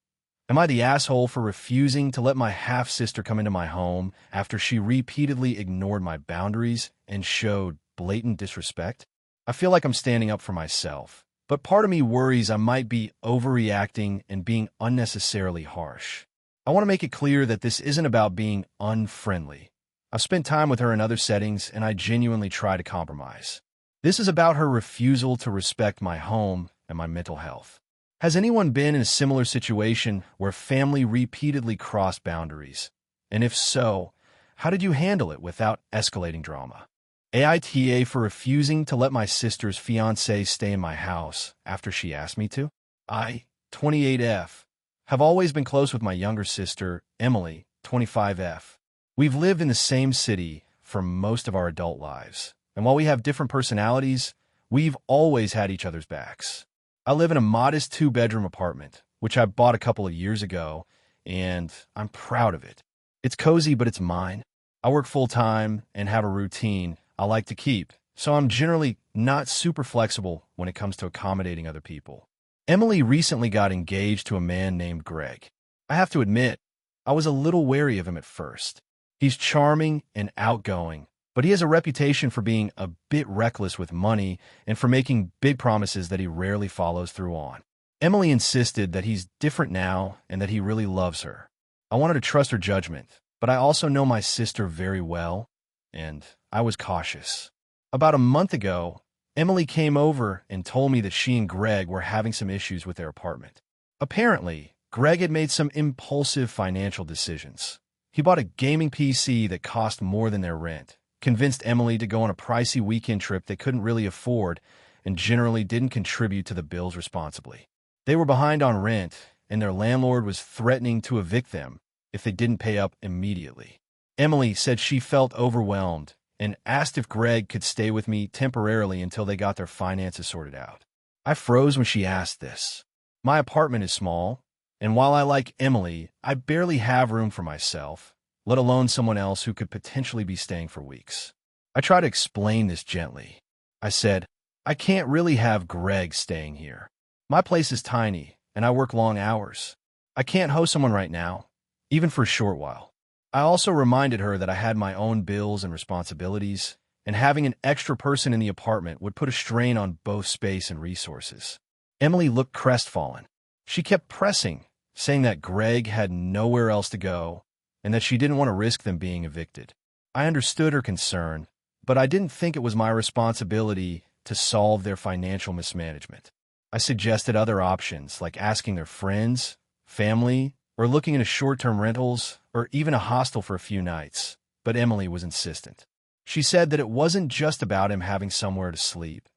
am I the asshole for refusing to let my half-sister come into my home after she repeatedly ignored my boundaries and showed blatant disrespect? I feel like I'm standing up for myself, but part of me worries I might be overreacting and being unnecessarily harsh. I want to make it clear that this isn't about being unfriendly. I've spent time with her in other settings, and I genuinely try to compromise. This is about her refusal to respect my home and my mental health. Has anyone been in a similar situation where family repeatedly crossed boundaries? And if so, how did you handle it without escalating drama? AITA for refusing to let my sister's fiancé stay in my house after she asked me to. I, 28F, have always been close with my younger sister, Emily, 25F. We've lived in the same city for most of our adult lives, and while we have different personalities, we've always had each other's backs. I live in a modest 2-bedroom apartment, which I bought a couple of years ago, and I'm proud of it. It's cozy, but it's mine. I work full-time and have a routine I like to keep, so I'm generally not super flexible when it comes to accommodating other people. Emily recently got engaged to a man named Greg. I have to admit, I was a little wary of him at first. He's charming and outgoing, but he has a reputation for being a bit reckless with money and for making big promises that he rarely follows through on. Emily insisted that he's different now and that he really loves her. I wanted to trust her judgment, but I also know my sister very well, and I was cautious. About a month ago, Emily came over and told me that she and Greg were having some issues with their apartment. Apparently, Greg had made some impulsive financial decisions. He bought a gaming PC that cost more than their rent, convinced Emily to go on a pricey weekend trip they couldn't really afford, and generally didn't contribute to the bills responsibly. They were behind on rent, and their landlord was threatening to evict them if they didn't pay up immediately. Emily said she felt overwhelmed and asked if Greg could stay with me temporarily until they got their finances sorted out. I froze when she asked this. My apartment is small, and while I like Emily, I barely have room for myself, let alone someone else who could potentially be staying for weeks. I tried to explain this gently. I said, I can't really have Greg staying here. My place is tiny, and I work long hours. I can't host someone right now, even for a short while. I also reminded her that I had my own bills and responsibilities, and having an extra person in the apartment would put a strain on both space and resources. Emily looked crestfallen. She kept pressing, saying that Greg had nowhere else to go, and that she didn't want to risk them being evicted. I understood her concern, but I didn't think it was my responsibility to solve their financial mismanagement. I suggested other options, like asking their friends, family, or looking into short-term rentals, or even a hostel for a few nights, but Emily was insistent. She said that it wasn't just about him having somewhere to sleep.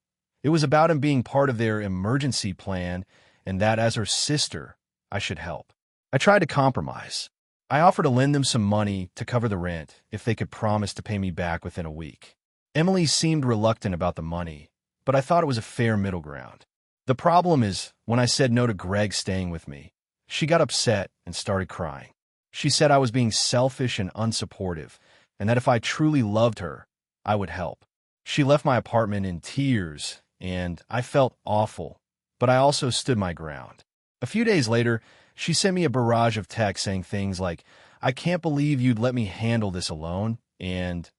It was about him being part of their emergency plan, and that as her sister, I should help. I tried to compromise. I offered to lend them some money to cover the rent if they could promise to pay me back within a week. Emily seemed reluctant about the money, but I thought it was a fair middle ground. The problem is, when I said no to Greg staying with me, she got upset and started crying. She said I was being selfish and unsupportive, and that if I truly loved her, I would help. She left my apartment in tears, and I felt awful, but I also stood my ground. A few days later, she sent me a barrage of texts saying things like, I can't believe you'd let me handle this alone, and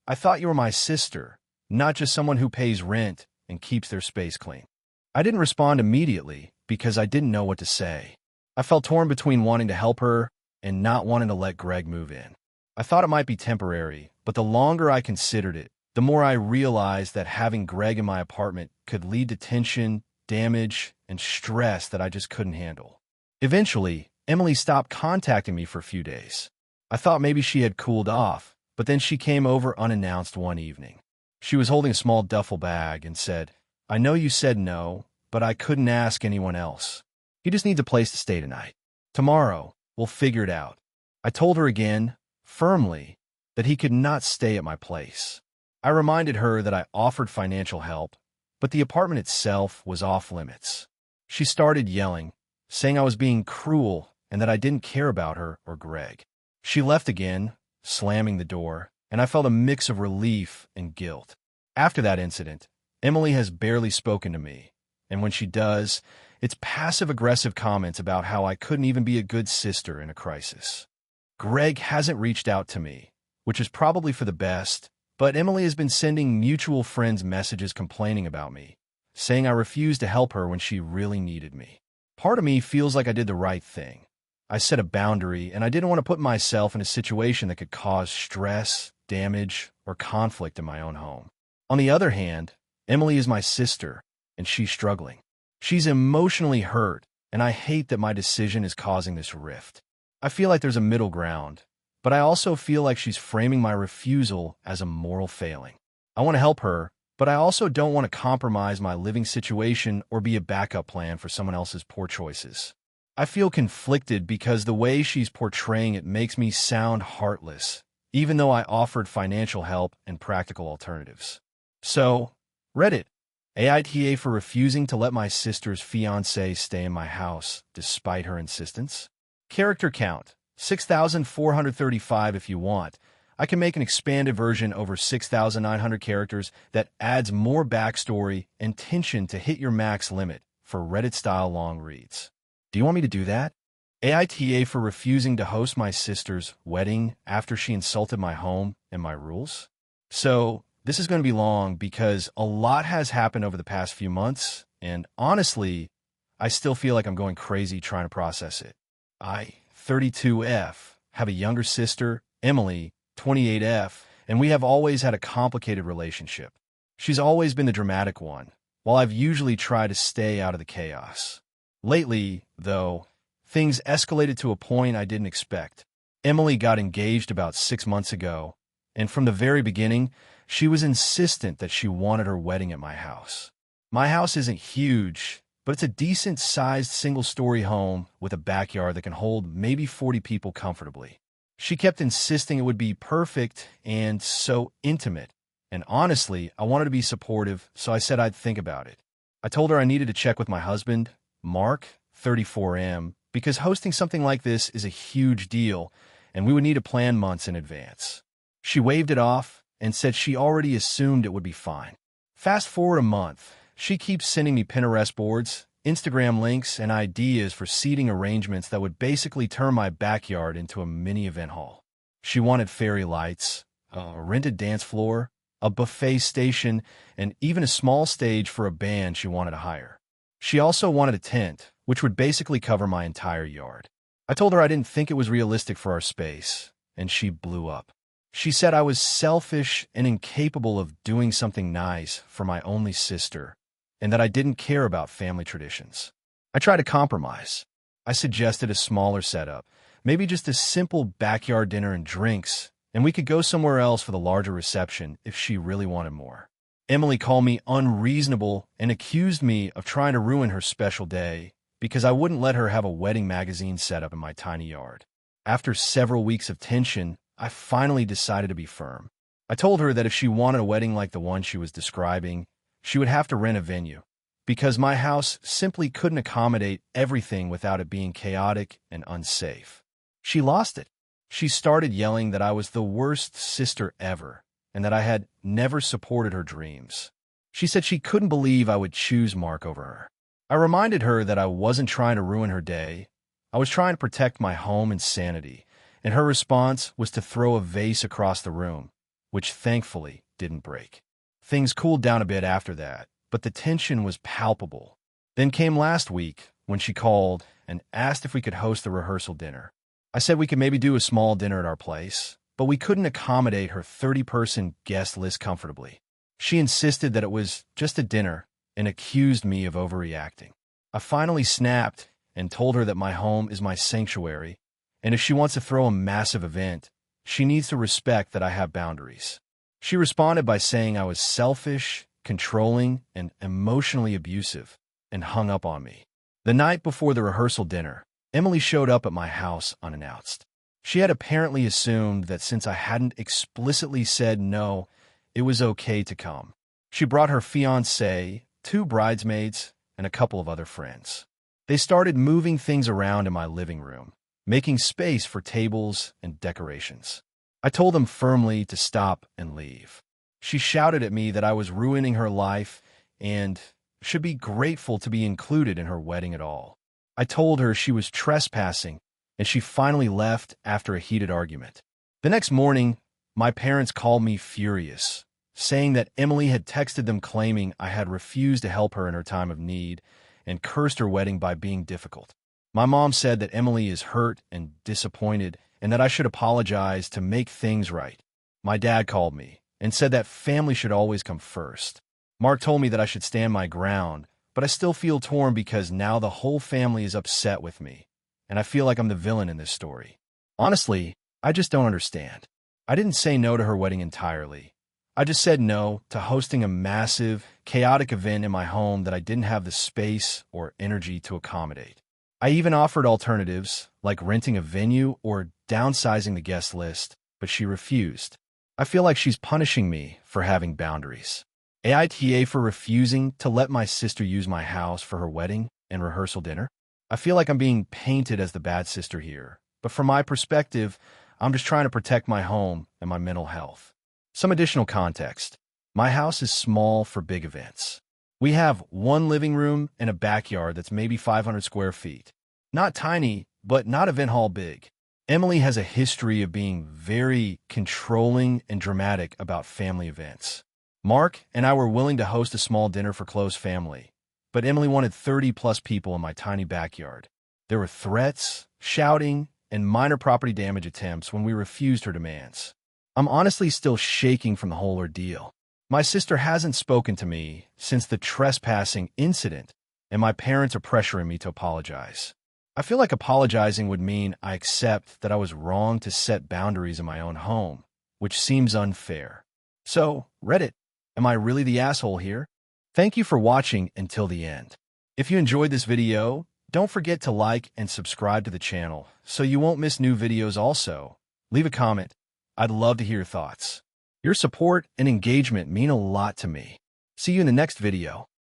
I thought you were my sister, not just someone who pays rent and keeps their space clean. I didn't respond immediately because I didn't know what to say. I felt torn between wanting to help her and not wanting to let Greg move in. I thought it might be temporary, but the longer I considered it, the more I realized that having Greg in my apartment could lead to tension, damage, and stress that I just couldn't handle. Eventually, Emily stopped contacting me for a few days. I thought maybe she had cooled off, but then she came over unannounced one evening. She was holding a small duffel bag and said, I know you said no, but I couldn't ask anyone else. He just needs a place to stay tonight. Tomorrow, we'll figure it out. I told her again, firmly, that he could not stay at my place. I reminded her that I offered financial help, but the apartment itself was off limits. She started yelling, saying I was being cruel and that I didn't care about her or Greg. She left again, slamming the door, and I felt a mix of relief and guilt. After that incident, Emily has barely spoken to me, and when she does, it's passive-aggressive comments about how I couldn't even be a good sister in a crisis. Greg hasn't reached out to me, which is probably for the best, but Emily has been sending mutual friends messages complaining about me, saying I refused to help her when she really needed me. Part of me feels like I did the right thing. I set a boundary, and I didn't want to put myself in a situation that could cause stress, damage, or conflict in my own home. On the other hand, Emily is my sister, and she's struggling. She's emotionally hurt, and I hate that my decision is causing this rift. I feel like there's a middle ground, but I also feel like she's framing my refusal as a moral failing. I want to help her, but I also don't want to compromise my living situation or be a backup plan for someone else's poor choices. I feel conflicted because the way she's portraying it makes me sound heartless, even though I offered financial help and practical alternatives. So, Reddit, AITA for refusing to let my sister's fiancé stay in my house despite her insistence. Character count, 6,435 if you want. I can make an expanded version over 6,900 characters that adds more backstory and tension to hit your max limit for Reddit-style long reads. Do you want me to do that? AITA for refusing to host my sister's wedding after she insulted my home and my rules? So, this is going to be long because a lot has happened over the past few months, and honestly, I still feel like I'm going crazy trying to process it. I, 32F, have a younger sister, Emily, 28F, and we have always had a complicated relationship. She's always been the dramatic one, while I've usually tried to stay out of the chaos. Lately, though, things escalated to a point I didn't expect. Emily got engaged about 6 months ago, and from the very beginning, she was insistent that she wanted her wedding at my house. My house isn't huge, but it's a decent-sized single-story home with a backyard that can hold maybe 40 people comfortably. She kept insisting it would be perfect and so intimate, and honestly, I wanted to be supportive, so I said I'd think about it. I told her I needed to check with my husband, Mark, 34M, because hosting something like this is a huge deal, and we would need to plan months in advance. She waved it off and said she already assumed it would be fine. Fast forward a month, she keeps sending me Pinterest boards, Instagram links, and ideas for seating arrangements that would basically turn my backyard into a mini event hall. She wanted fairy lights, a rented dance floor, a buffet station, and even a small stage for a band she wanted to hire. She also wanted a tent, which would basically cover my entire yard. I told her I didn't think it was realistic for our space, and she blew up. She said I was selfish and incapable of doing something nice for my only sister, and that I didn't care about family traditions. I tried to compromise. I suggested a smaller setup, maybe just a simple backyard dinner and drinks, and we could go somewhere else for the larger reception if she really wanted more. Emily called me unreasonable and accused me of trying to ruin her special day because I wouldn't let her have a wedding magazine set up in my tiny yard. After several weeks of tension, I finally decided to be firm. I told her that if she wanted a wedding like the one she was describing, she would have to rent a venue, because my house simply couldn't accommodate everything without it being chaotic and unsafe. She lost it. She started yelling that I was the worst sister ever, and that I had never supported her dreams. She said she couldn't believe I would choose Mark over her. I reminded her that I wasn't trying to ruin her day. I was trying to protect my home and sanity, and her response was to throw a vase across the room, which thankfully didn't break. Things cooled down a bit after that, but the tension was palpable. Then came last week, when she called and asked if we could host the rehearsal dinner. I said we could maybe do a small dinner at our place, but we couldn't accommodate her 30-person guest list comfortably. She insisted that it was just a dinner and accused me of overreacting. I finally snapped and told her that my home is my sanctuary, and if she wants to throw a massive event, she needs to respect that I have boundaries. She responded by saying I was selfish, controlling, and emotionally abusive, and hung up on me. The night before the rehearsal dinner, Emily showed up at my house unannounced. She had apparently assumed that since I hadn't explicitly said no, it was okay to come. She brought her fiancé, 2 bridesmaids, and a couple of other friends. They started moving things around in my living room, making space for tables and decorations. I told them firmly to stop and leave. She shouted at me that I was ruining her life and should be grateful to be included in her wedding at all. I told her she was trespassing, and she finally left after a heated argument. The next morning, my parents called me furious, saying that Emily had texted them claiming I had refused to help her in her time of need and cursed her wedding by being difficult. My mom said that Emily is hurt and disappointed and that I should apologize to make things right. My dad called me and said that family should always come first. Mark told me that I should stand my ground, but I still feel torn because now the whole family is upset with me, and I feel like I'm the villain in this story. Honestly, I just don't understand. I didn't say no to her wedding entirely. I just said no to hosting a massive, chaotic event in my home that I didn't have the space or energy to accommodate. I even offered alternatives, like renting a venue or downsizing the guest list, but she refused. I feel like she's punishing me for having boundaries. AITA for refusing to let my sister use my house for her wedding and rehearsal dinner. I feel like I'm being painted as the bad sister here, but from my perspective, I'm just trying to protect my home and my mental health. Some additional context. My house is small for big events. We have one living room and a backyard that's maybe 500 square feet. Not tiny, but not event hall big. Emily has a history of being very controlling and dramatic about family events. Mark and I were willing to host a small dinner for close family, but Emily wanted 30-plus people in my tiny backyard. There were threats, shouting, and minor property damage attempts when we refused her demands. I'm honestly still shaking from the whole ordeal. My sister hasn't spoken to me since the trespassing incident, and my parents are pressuring me to apologize. I feel like apologizing would mean I accept that I was wrong to set boundaries in my own home, which seems unfair. So, Reddit, am I really the asshole here? Thank you for watching until the end. If you enjoyed this video, don't forget to like and subscribe to the channel so you won't miss new videos also. Leave a comment. I'd love to hear your thoughts. Your support and engagement mean a lot to me. See you in the next video.